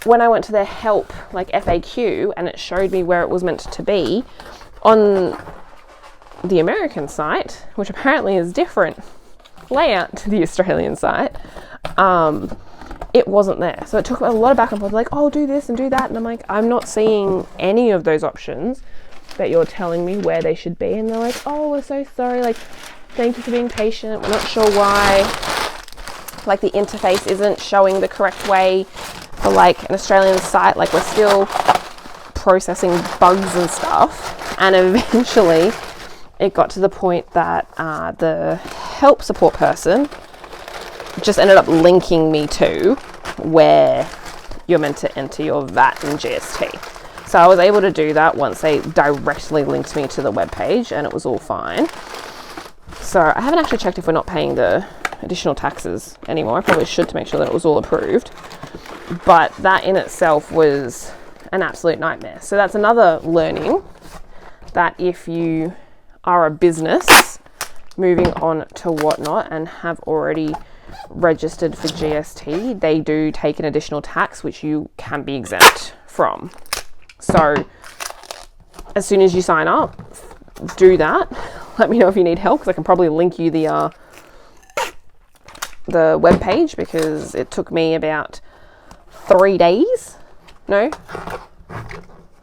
when I went to their help like FAQ and it showed me where it was meant to be on the American site, which apparently is different layout to the Australian site, it wasn't there. So it took a lot of back and forth, like, oh, do this and do that. And I'm like, I'm not seeing any of those options that you're telling me where they should be. And they're like, oh, we're so sorry. Like, thank you for being patient. We're not sure why, like, the interface isn't showing the correct way for like an Australian site. Like, we're still processing bugs and stuff. And eventually it got to the point that the help support person just ended up linking me to where you're meant to enter your VAT and GST. So I was able to do that once they directly linked me to the webpage, and it was all fine. So I haven't actually checked if we're not paying the additional taxes anymore. I probably should, to make sure that it was all approved. But that in itself was an absolute nightmare. So that's another learning, that if you are a business moving on to Whatnot and have already registered for GST, they do take an additional tax which you can be exempt from. So as soon as you sign up, do that. Let me know if you need help, because I can probably link you the web page, because it took me about 3 days, no,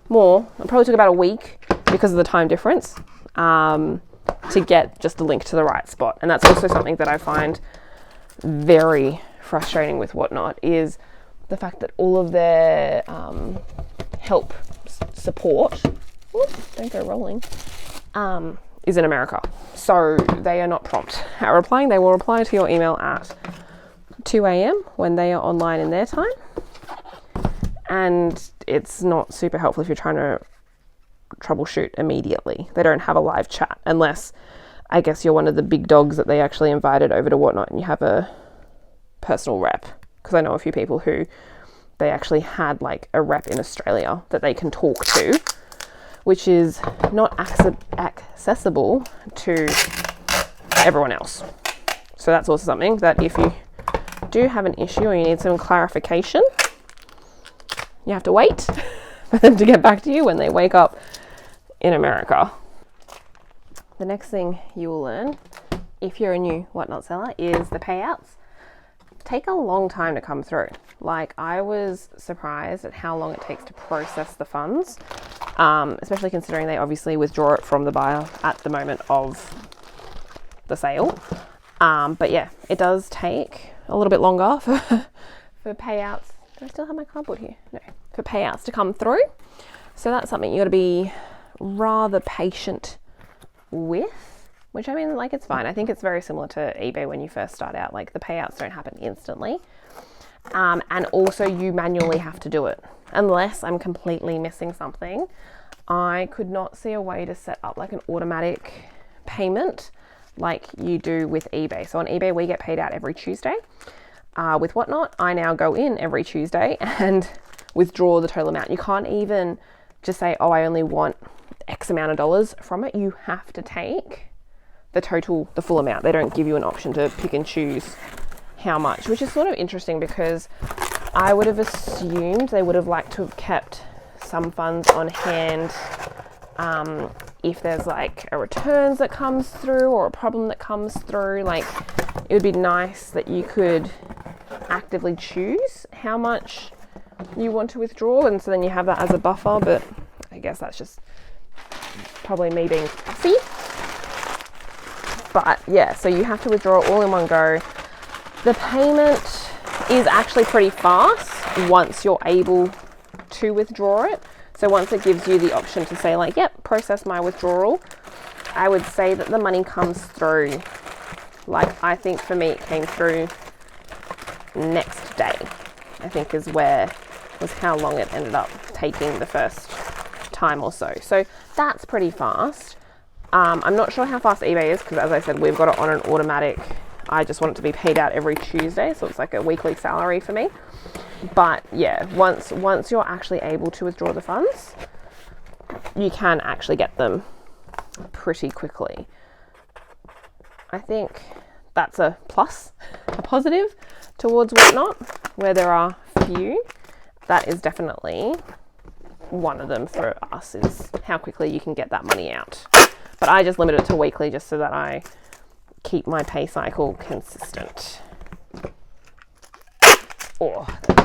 more. It probably took about a week because of the time difference, to get just the link to the right spot. And that's also something that I find very frustrating with Whatnot, is the fact that all of their help support, don't go rolling, is in America. So they are not prompt at replying. They will reply to your email at 2 a.m. when they are online in their time. And it's not super helpful if you're trying to troubleshoot immediately. They don't have a live chat, unless I guess you're one of the big dogs that they actually invited over to Whatnot and you have a personal rep. Because I know a few people who they actually had like a rep in Australia that they can talk to, which is not accessible to everyone else. So that's also something that if you do have an issue or you need some clarification, you have to wait for them to get back to you when they wake up in America. The next thing you will learn if you're a new whatnot seller, is the payouts take a long time to come through. Like, I was surprised at how long it takes to process the funds, especially considering they obviously withdraw it from the buyer at the moment of the sale. But yeah, it does take a little bit longer for payouts. Do I still have my cardboard here? No, for payouts to come through. So that's something you got to be rather patient with, which, I mean, like, it's fine. I think it's very similar to eBay when you first start out. Like, the payouts don't happen instantly. And also you manually have to do it. Unless I'm completely missing something, I could not see a way to set up like an automatic payment like you do with eBay. So on eBay, we get paid out every Tuesday. With Whatnot, I now go in every Tuesday and withdraw the total amount. You can't even just say, oh, I only want X amount of dollars from it. You have to take the full amount. They don't give you an option to pick and choose how much, which is sort of interesting because I would have assumed they would have liked to have kept some funds on hand if there's like a returns that comes through or a problem that comes through. Like, it would be nice that you could actively choose how much you want to withdraw, and so then you have that as a buffer. But I guess that's just probably me being fussy. But yeah, so you have to withdraw all in one go. The payment is actually pretty fast once you're able to withdraw it. So once it gives you the option to say like, yep, process my withdrawal, I would say that the money comes through. Like, I think for me it came through next day, I think was how long it ended up taking the first time or so. So that's pretty fast. I'm not sure how fast eBay is because, as I said, we've got it on an automatic. I just want it to be paid out every Tuesday, so it's like a weekly salary for me. But yeah, once you're actually able to withdraw the funds, you can actually get them pretty quickly. I think that's a plus, a positive towards Whatnot, where there are few. That is definitely one of them for us, is how quickly you can get that money out. But I just limit it to weekly just so that I keep my pay cycle consistent. Oh, there we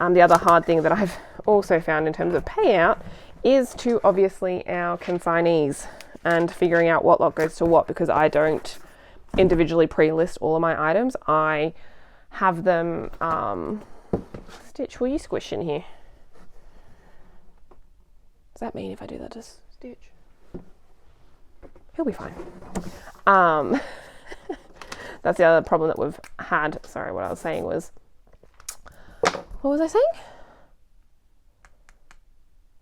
go. The other hard thing that I've also found in terms of payout is to obviously our consignees and figuring out what lot goes to what, because I don't individually pre-list all of my items. I have them, Stitch, will you squish in here? Does that mean if I do that to Stitch? He'll be fine. That's the other problem that we've had. Sorry, what I was saying was, what was I saying?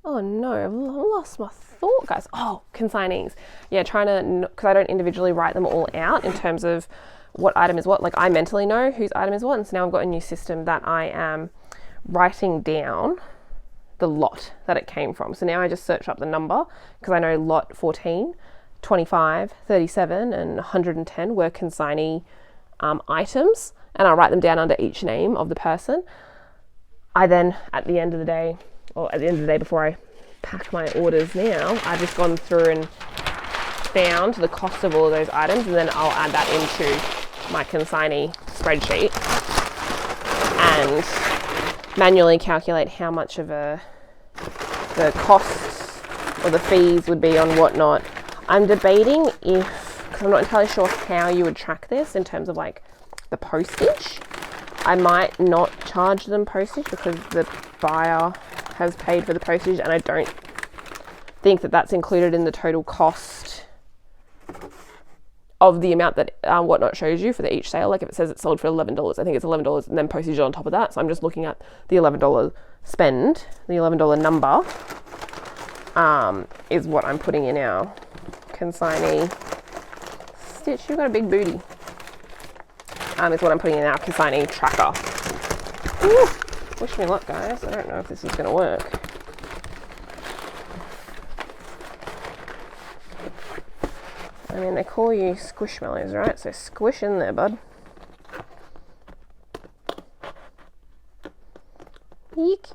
Oh no, I've lost my thought, guys. Oh, consignees. Yeah, trying to, because I don't individually write them all out in terms of what item is what. Like, I mentally know whose item is what, and so now I've got a new system that I am writing down the lot that it came from. So now I just search up the number because I know lot 14, 25, 37 and 110 were consignee items, and I'll write them down under each name of the person. I then, at the end of the day, or at the end of the day before I pack my orders now, I've just gone through and found the cost of all of those items, and then I'll add that into my consignee spreadsheet and manually calculate how much of the costs or the fees would be on Whatnot. I'm debating because I'm not entirely sure how you would track this in terms of like the postage. I might not charge them postage because the buyer has paid for the postage, and I don't think that that's included in the total cost of the amount that Whatnot shows you for each sale. Like, if it says it's sold for $11, I think it's $11 and then postage on top of that. So I'm just looking at the $11 spend, the $11 number is what I'm putting in our consignee. Stitch, you've got a big booty. Is what I'm putting in our consignee tracker. Ooh, wish me luck, guys. I don't know if this is going to work. I mean, they call you squishmallows, right? So squish in there, bud. Eek.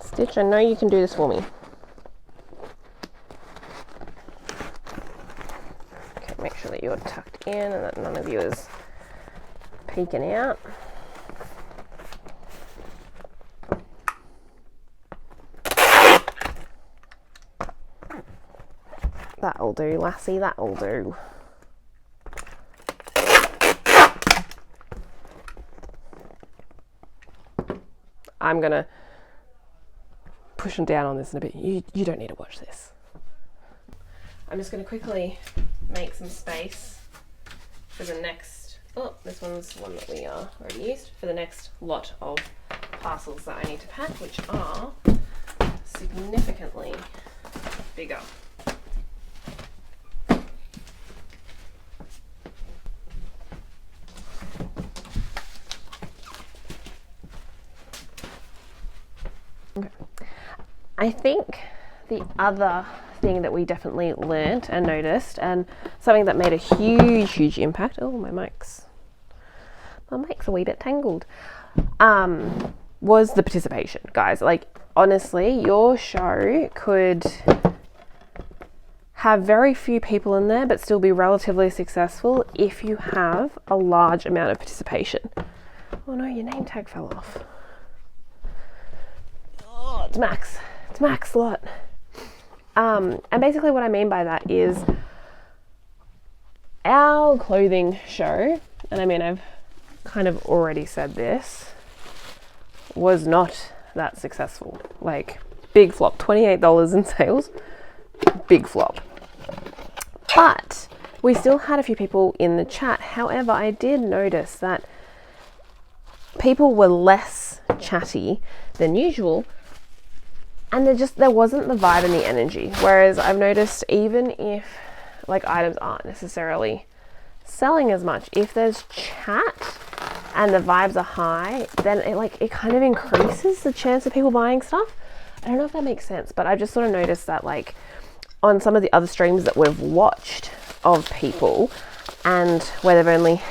Stitch, I know you can do this for me. make sure that you're tucked in and that none of you is peeking out. That'll do, lassie, that'll do. I'm gonna push them down on this in a bit. You don't need to watch this. I'm just gonna quickly make some space for the next, oh, this one's one that we already used, for the next lot of parcels that I need to pack, which are significantly bigger. I think the other thing that we definitely learnt and noticed, and something that made a huge impact, oh, my mic's a wee bit tangled, was the participation, guys. Like, honestly, your show could have very few people in there but still be relatively successful if you have a large amount of participation. Oh no, your name tag fell off. Oh, it's Max lot. And basically what I mean by that is our clothing show, and I mean, I've kind of already said this, was not that successful. Like, big flop, $28 in sales, big flop. But we still had a few people in the chat. However, I did notice that people were less chatty than usual, and there wasn't the vibe and the energy. Whereas I've noticed, even if like items aren't necessarily selling as much, if there's chat and the vibes are high, then it kind of increases the chance of people buying stuff. I don't know if that makes sense, but I just sort of noticed that, like, on some of the other streams that we've watched of people, and where they've only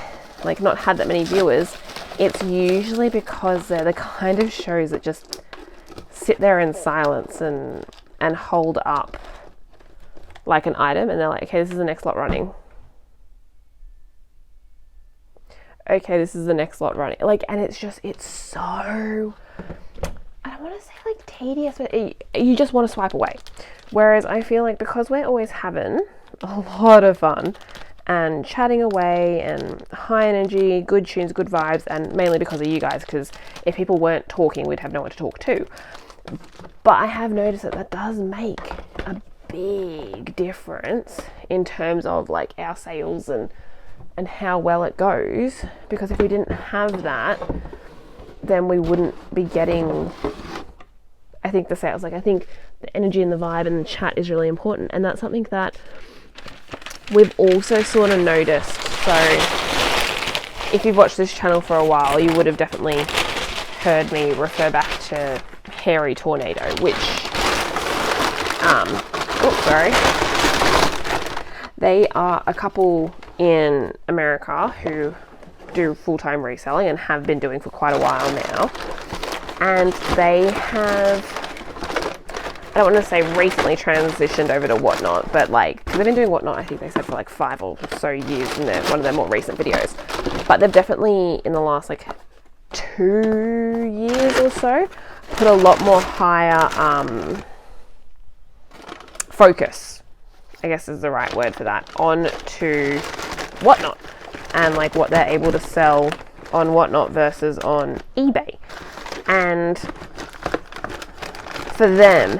like not had that many viewers, it's usually because they're the kind of shows that just sit there in silence and hold up like an item, and they're like, okay, this is the next lot running. Okay, this is the next lot running. Like, and it's so, I don't want to say like tedious, but you just want to swipe away. Whereas I feel like, because we're always having a lot of fun and chatting away and high energy, good tunes, good vibes, and mainly because of you guys, because if people weren't talking, we'd have no one to talk to. But I have noticed that does make a big difference in terms of like our sales and how well it goes, because if we didn't have that, then we wouldn't be getting, I think, the sales. Like, I think the energy and the vibe and the chat is really important, and that's something that we've also sort of noticed. So if you've watched this channel for a while, you would have definitely heard me refer back to Hairy Tornado, which they are a couple in America who do full-time reselling and have been doing for quite a while now, and they have, I don't want to say recently transitioned over to Whatnot, but like, they've been doing Whatnot, I think they said, for like 5 or so years in one of their more recent videos, but they've definitely in the last like 2 years or so put a lot more higher focus, I guess is the right word for that, on to Whatnot and like what they're able to sell on Whatnot versus on eBay. And for them,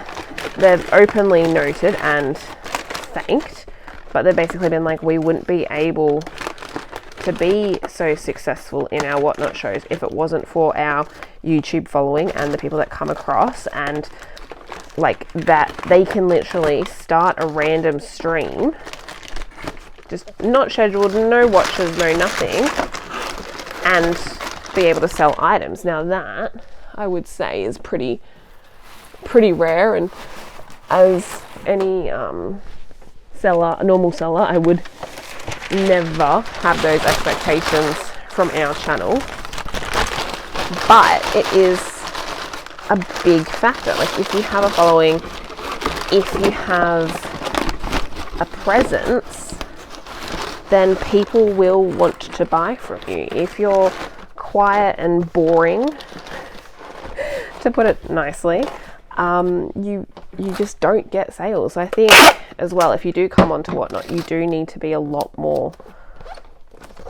they've openly noted and thanked, but they've basically been like, we wouldn't be able to be so successful in our Whatnot shows if it wasn't for our YouTube following and the people that come across, and like that they can literally start a random stream, just not scheduled, no watches, no nothing, and be able to sell items. Now that, I would say, is pretty rare, and as any seller, a normal seller, I would never have those expectations from our channel, but it is a big factor. Like, if you have a following, if you have a presence, then people will want to buy from you. If you're quiet and boring, to put it nicely, you just don't get sales. So I think as well, if you do come onto Whatnot, you do need to be a lot more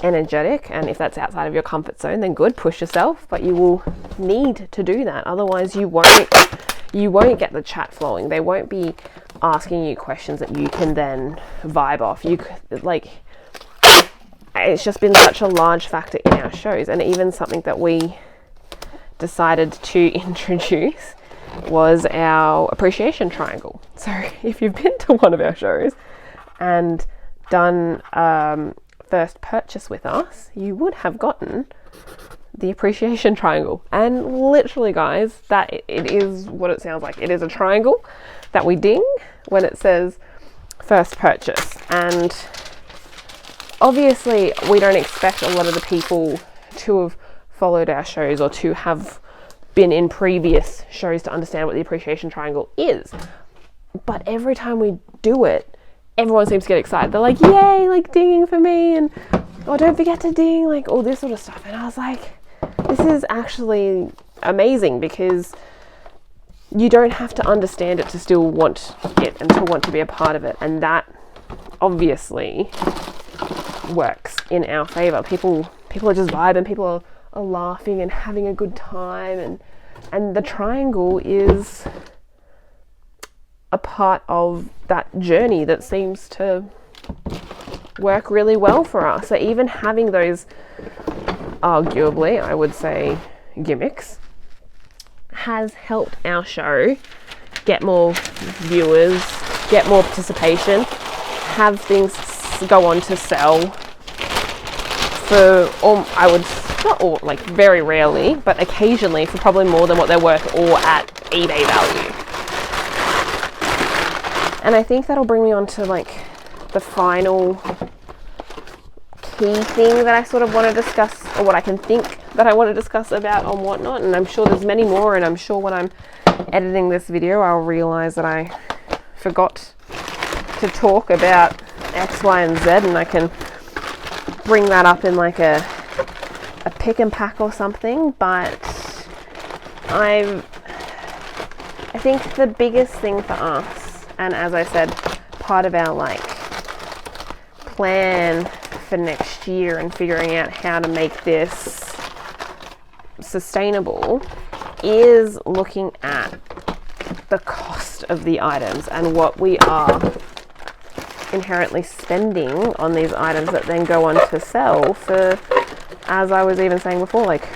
energetic, and if that's outside of your comfort zone, then good, push yourself, but you will need to do that. Otherwise you won't get the chat flowing. They won't be asking you questions that you can then vibe off. It's just been such a large factor in our shows, and even something that we decided to introduce was our appreciation triangle. So if you've been to one of our shows and done first purchase with us, you would have gotten the appreciation triangle. And literally, guys, that it is what it sounds like. It is a triangle that we ding when it says first purchase. And obviously we don't expect a lot of the people to have followed our shows or to have been in previous shows to understand what the appreciation triangle is. But every time we do it, everyone seems to get excited. They're like, yay, like dinging for me, and oh, don't forget to ding, like all this sort of stuff. And I was like, this is actually amazing, because you don't have to understand it to still want it and to want to be a part of it. And that obviously works in our favor. People are just vibing, people are laughing and having a good time, and the triangle is a part of that journey that seems to work really well for us. So even having those, arguably, I would say, gimmicks has helped our show get more viewers, get more participation, have things go on to sell for, not all, like very rarely, but occasionally for probably more than what they're worth or at eBay value. And I think that'll bring me on to like the final key thing that I sort of want to discuss, or what I can think that I want to discuss about on Whatnot. And I'm sure there's many more, and I'm sure when I'm editing this video I'll realize that I forgot to talk about X, Y, and Z, and I can bring that up in like a pick and pack or something. But I think the biggest thing for us, and as I said, part of our like plan for next year and figuring out how to make this sustainable, is looking at the cost of the items and what we are inherently spending on these items that then go on to sell for, as I was even saying before, like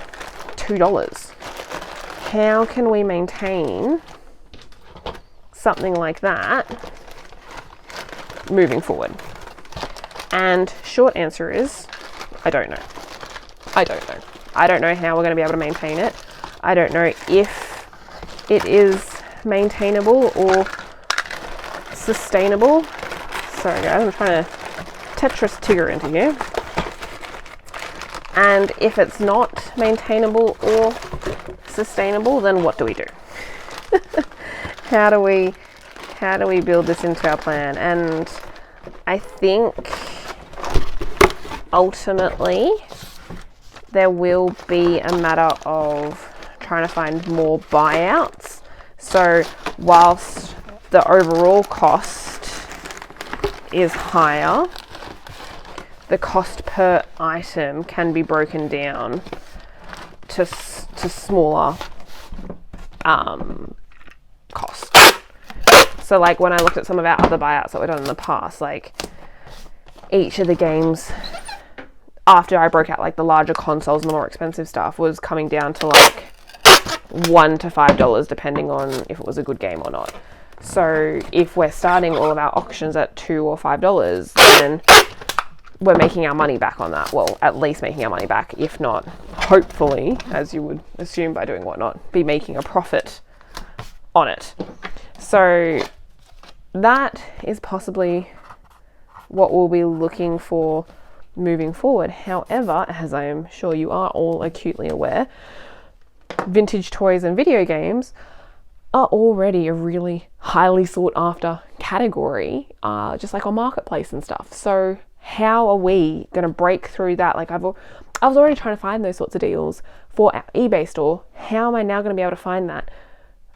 $2. How can we maintain something like that moving forward? And short answer is, I don't know. I don't know how we're going to be able to maintain it. I don't know if it is maintainable or sustainable. Sorry guys, I'm trying to Tetris Tigger into here. And if it's not maintainable or sustainable, then what do we do? How do we build this into our plan? And I think ultimately there will be a matter of trying to find more buyouts. So whilst the overall cost is higher, the cost per item can be broken down to smaller costs. So like when I looked at some of our other buyouts that we've done in the past, like each of the games, after I broke out like the larger consoles and the more expensive stuff, was coming down to like $1 to $5 depending on if it was a good game or not. So if we're starting all of our auctions at $2 or $5, then we're making our money back on that. Well, at least making our money back, if not, hopefully, as you would assume by doing Whatnot, be making a profit on it. So that is possibly what we'll be looking for moving forward. However, as I am sure you are all acutely aware, vintage toys and video games are already a really highly sought after category, just like on Marketplace and stuff. So how are we going to break through that? Like I was already trying to find those sorts of deals for our eBay store. How am I now going to be able to find that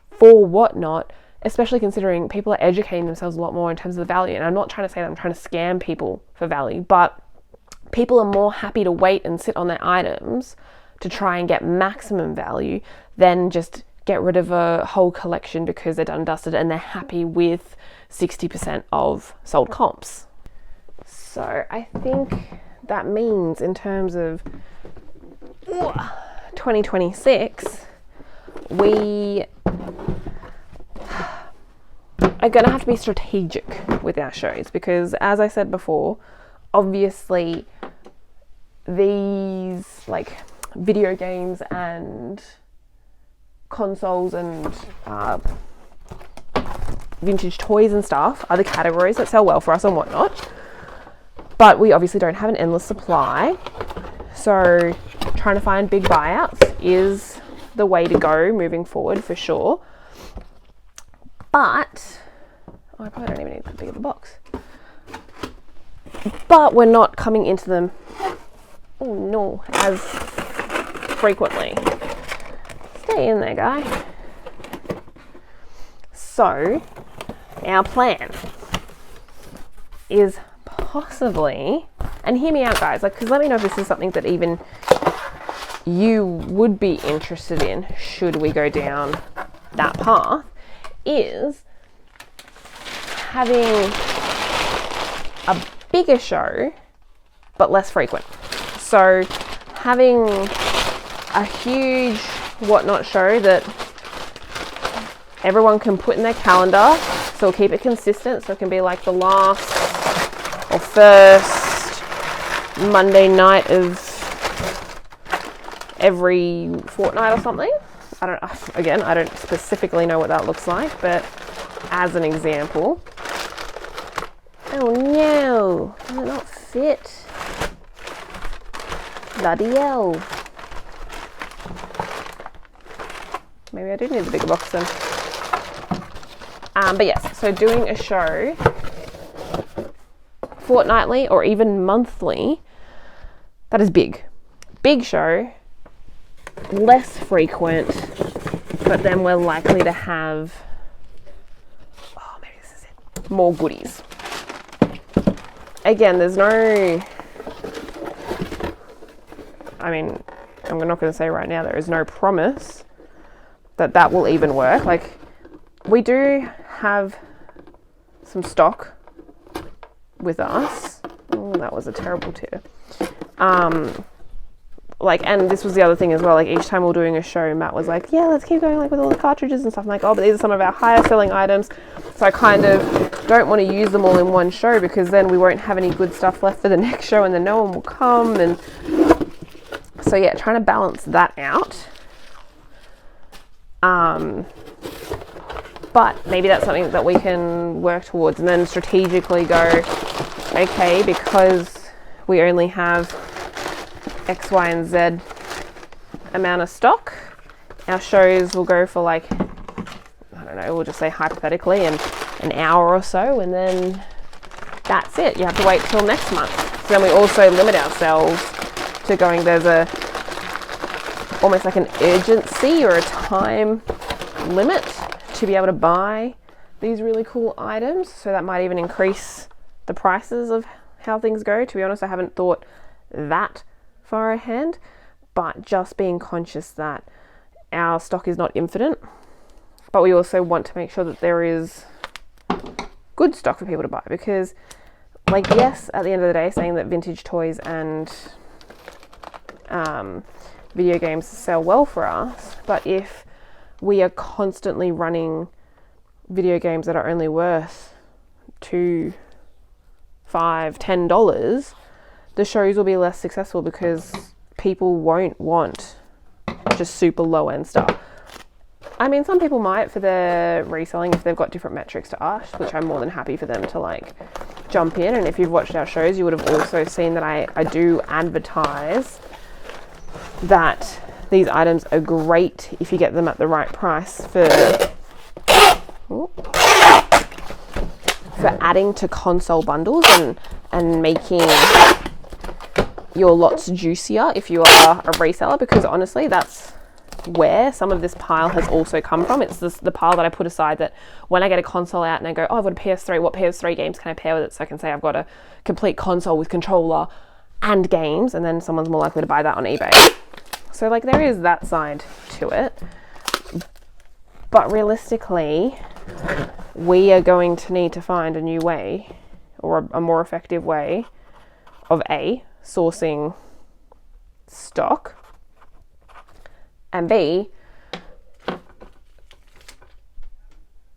for Whatnot, especially considering people are educating themselves a lot more in terms of the value? And I'm not trying to say that I'm trying to scam people for value, but people are more happy to wait and sit on their items to try and get maximum value than just get rid of a whole collection because they're done and dusted and they're happy with 60% of sold comps. So I think that means in terms of 2026, we are going to have to be strategic with our shows because, as I said before, obviously these like video games and consoles and vintage toys and stuff are the categories that sell well for us and Whatnot, but we obviously don't have an endless supply, so trying to find big buyouts is the way to go moving forward for sure. But I probably don't even need that big of a box, but we're not coming into them as frequently. Stay in there, guy. So our plan is possibly, and hear me out guys, like, because let me know if this is something that even you would be interested in should we go down that path, is having a bigger show but less frequent. So having a huge Whatnot show that everyone can put in their calendar, so we'll keep it consistent, so it can be like the last or first Monday night of every fortnight or something. I don't specifically know what that looks like, but as an example. Oh no, does it not fit? Bloody hell. Maybe I do need the bigger box then. But yes, so doing a show fortnightly or even monthly, that is big. Big show, less frequent, but then we're likely to have, maybe this is it, more goodies. Again, there's no, I'm not going to say right now there is no promise that will even work. Like, we do have some stock with us. Oh, that was a terrible tear. And this was the other thing as well, like each time we were doing a show, Matt was like, yeah, let's keep going like with all the cartridges and stuff. I'm like, oh, but these are some of our higher selling items, so I kind of don't want to use them all in one show because then we won't have any good stuff left for the next show and then no one will come. And so yeah, trying to balance that out. But maybe that's something that we can work towards and then strategically go, okay, because we only have X, Y, and Z amount of stock, our shows will go for like, I don't know, we'll just say hypothetically an hour or so, and then that's it. You have to wait till next month. So then we also limit ourselves to going, there's almost like an urgency or a time limit to be able to buy these really cool items. So that might even increase the prices of how things go. To be honest, I haven't thought that far ahead, but just being conscious that our stock is not infinite, but we also want to make sure that there is good stock for people to buy, because like, yes, at the end of the day, saying that vintage toys and video games sell well for us, but if we are constantly running video games that are only worth $2, $5, $10, the shows will be less successful because people won't want just super low end stuff. I mean, some people might for their reselling if they've got different metrics to us, which I'm more than happy for them to like jump in. And if you've watched our shows, you would have also seen that I do advertise that these items are great if you get them at the right price for adding to console bundles and making your lots juicier if you are a reseller, because honestly that's where some of this pile has also come from. It's the pile that I put aside that when I get a console out and I go, oh, I've got a PS3, what PS3 games can I pair with it? So I can say I've got a complete console with controller and games, and then someone's more likely to buy that on eBay. So like there is that side to it. But realistically, we are going to need to find a new way, or a more effective way of A, sourcing stock, and B,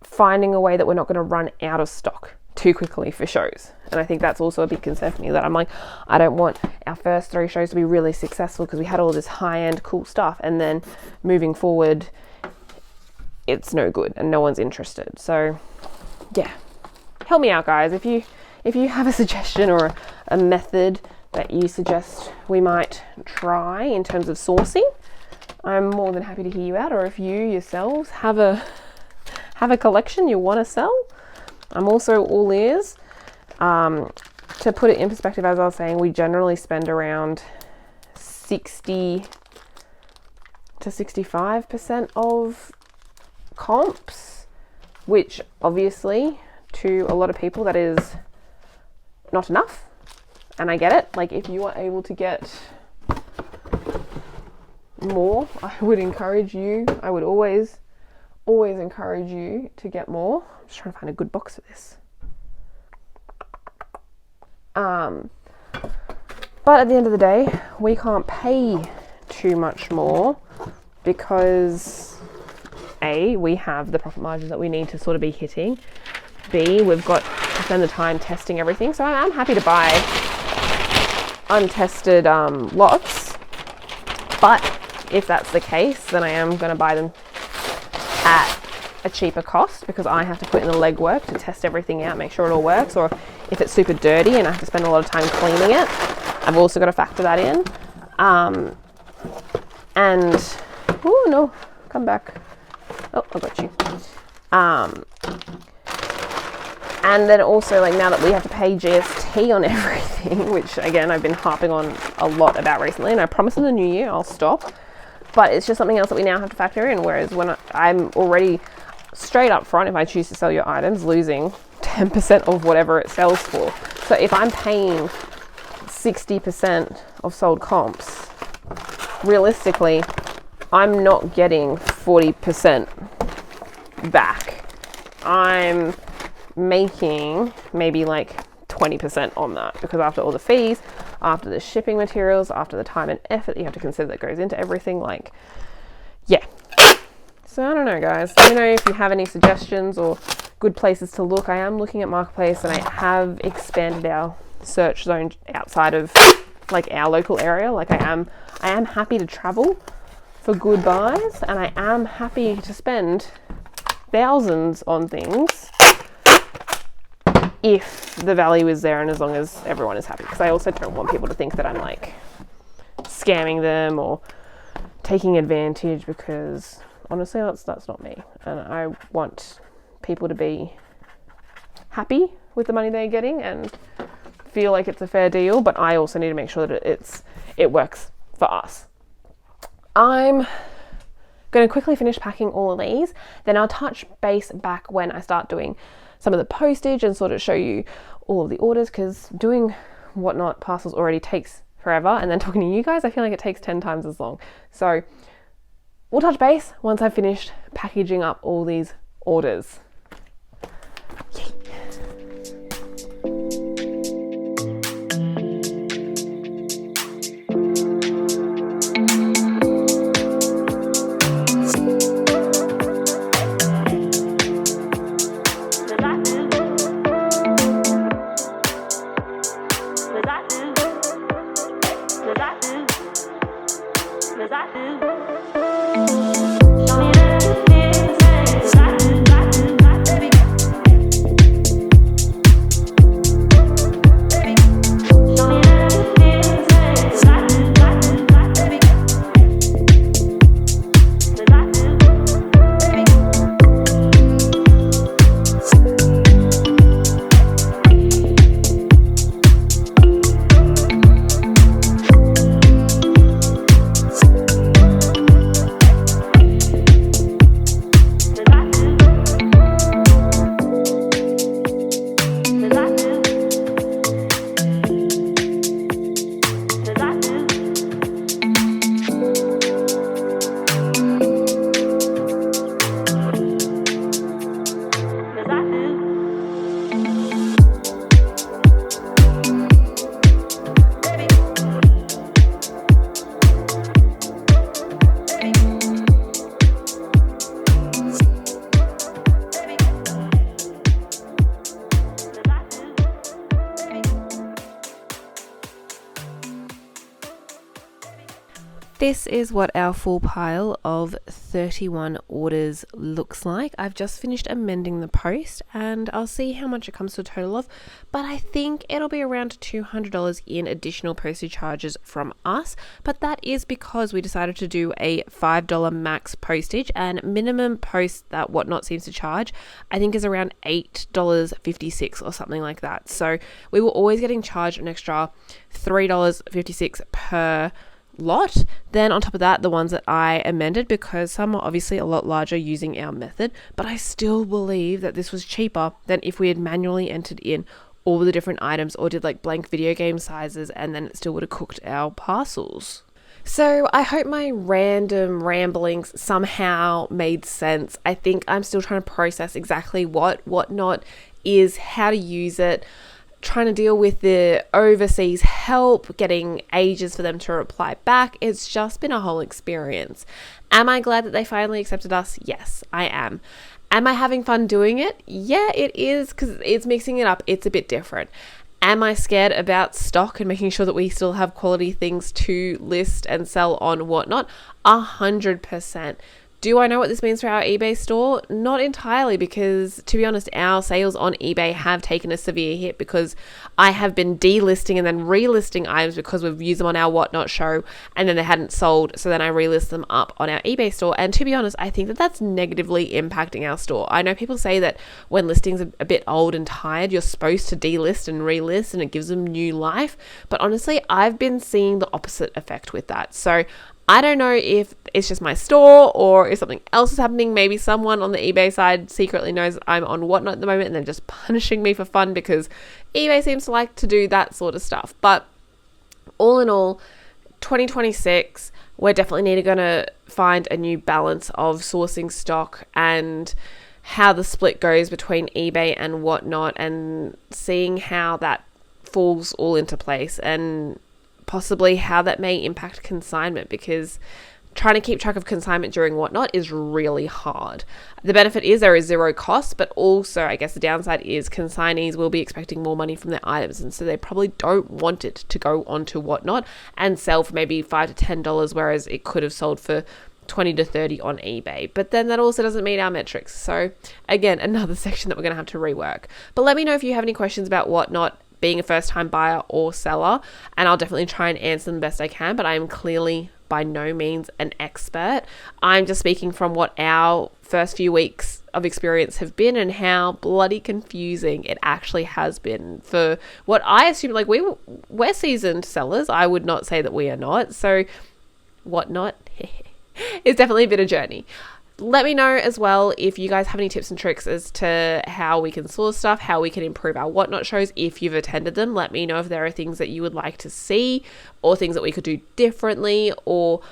finding a way that we're not going to run out of stock too quickly for shows. And I think that's also a big concern for me, that I'm like, I don't want our first 3 shows to be really successful because we had all this high-end cool stuff, and then moving forward it's no good and no one's interested. So yeah, help me out guys. If you have a suggestion or a method that you suggest we might try in terms of sourcing, I'm more than happy to hear you out. Or if you yourselves have a collection you want to sell, I'm also all ears. To put it in perspective, as I was saying, we generally spend around 60 to 65% of comps, which obviously to a lot of people that is not enough, and I get it. Like if you are able to get more, I would encourage you, I would always encourage you to get more. I'm just trying to find a good box for this. But at the end of the day, we can't pay too much more because A, we have the profit margins that we need to sort of be hitting. B, we've got to spend the time testing everything. So I'm happy to buy untested lots, but if that's the case, then I am going to buy them at a cheaper cost, because I have to put in the legwork to test everything out, make sure it all works. Or if it's super dirty and I have to spend a lot of time cleaning it, I've also got to factor that in. And oh no, come back. Oh, I got you. And then also, like, now that we have to pay GST on everything, which again I've been harping on a lot about recently, and I promise in the new year I'll stop, but it's just something else that we now have to factor in. Whereas when I'm already straight up front, if I choose to sell your items, losing 10% of whatever it sells for. So if I'm paying 60% of sold comps, realistically I'm not getting 40% back. I'm making maybe like 20% on that, because after all the fees, after the shipping materials, after the time and effort that you have to consider that goes into everything, like, yeah. So I don't know guys, let me know if you have any suggestions or good places to look. I am looking at Marketplace, and I have expanded our search zone outside of like our local area. Like I am happy to travel for good buys, and I am happy to spend thousands on things if the value is there and as long as everyone is happy. Because I also don't want people to think that I'm like scamming them or taking advantage, because honestly that's not me, and I want people to be happy with the money they're getting and feel like it's a fair deal. But I also need to make sure that it works for us. I'm going to quickly finish packing all of these, then I'll touch base back when I start doing some of the postage and sort of show you all of the orders, because doing whatnot parcels already takes forever, and then talking to you guys, I feel like it takes 10 times as long. So we'll touch base once I've finished packaging up all these orders. Yay. This is what our full pile of 31 orders looks like. I've just finished amending the post and I'll see how much it comes to a total of, but I think it'll be around $200 in additional postage charges from us. But that is because we decided to do a $5 max postage, and minimum post that Whatnot seems to charge, I think, is around $8.56 or something like that. So we were always getting charged an extra $3.56 per lot. Then on top of that, the ones that I amended, because some are obviously a lot larger using our method, but I still believe that this was cheaper than if we had manually entered in all the different items or did like blank video game sizes, and then it still would have cooked our parcels. So I hope my random ramblings somehow made sense. I think I'm still trying to process exactly what Whatnot is, how to use it, trying to deal with the overseas help, getting ages for them to reply back. It's just been a whole experience. Am I glad that they finally accepted us? Yes, I am. Am I having fun doing it? Yeah, it is, because it's mixing it up. It's a bit different. Am I scared about stock and making sure that we still have quality things to list and sell on Whatnot? 100%. Do I know what this means for our eBay store? Not entirely, because to be honest, our sales on eBay have taken a severe hit because I have been delisting and then relisting items because we've used them on our Whatnot show and then they hadn't sold. So then I relist them up on our eBay store. And to be honest, I think that that's negatively impacting our store. I know people say that when listings are a bit old and tired, you're supposed to delist and relist and it gives them new life. But honestly, I've been seeing the opposite effect with that. So I don't know if it's just my store or if something else is happening. Maybe someone on the eBay side secretly knows I'm on Whatnot at the moment and they're just punishing me for fun, because eBay seems to like to do that sort of stuff. But all in all, 2026, we're definitely going to find a new balance of sourcing stock and how the split goes between eBay and Whatnot, and seeing how that falls all into place, and possibly how that may impact consignment, because trying to keep track of consignment during Whatnot is really hard. The benefit is there is zero cost, but also I guess the downside is consignees will be expecting more money from their items, and so they probably don't want it to go onto Whatnot and sell for maybe $5 to $10, whereas it could have sold for $20 to $30 on eBay. But then that also doesn't meet our metrics. So again, another section that we're going to have to rework. But let me know if you have any questions about Whatnot, being a first-time buyer or seller, and I'll definitely try and answer them the best I can, but I am clearly by no means an expert. I'm just speaking from what our first few weeks of experience have been and how bloody confusing it actually has been for what I assume, like we're seasoned sellers. I would not say that we are not. So Whatnot it's definitely been a journey. Let me know as well if you guys have any tips and tricks as to how we can source stuff, how we can improve our Whatnot shows if you've attended them. Let me know if there are things that you would like to see or things that we could do differently, or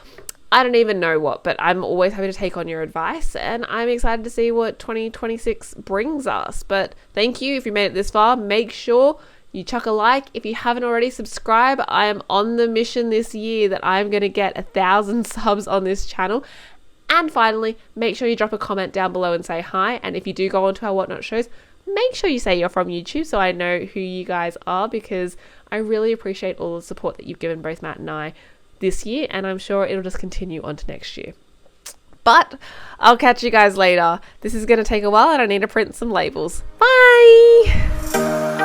I don't even know what, but I'm always happy to take on your advice, and I'm excited to see what 2026 brings us. But thank you if you made it this far. Make sure you chuck a like. If you haven't already, subscribe. I am on the mission this year that I'm going to get 1,000 subs on this channel. And finally, make sure you drop a comment down below and say hi. And if you do go onto our Whatnot shows, make sure you say you're from YouTube so I know who you guys are, because I really appreciate all the support that you've given both Matt and I this year, and I'm sure it'll just continue on to next year. But I'll catch you guys later. This is going to take a while and I need to print some labels. Bye!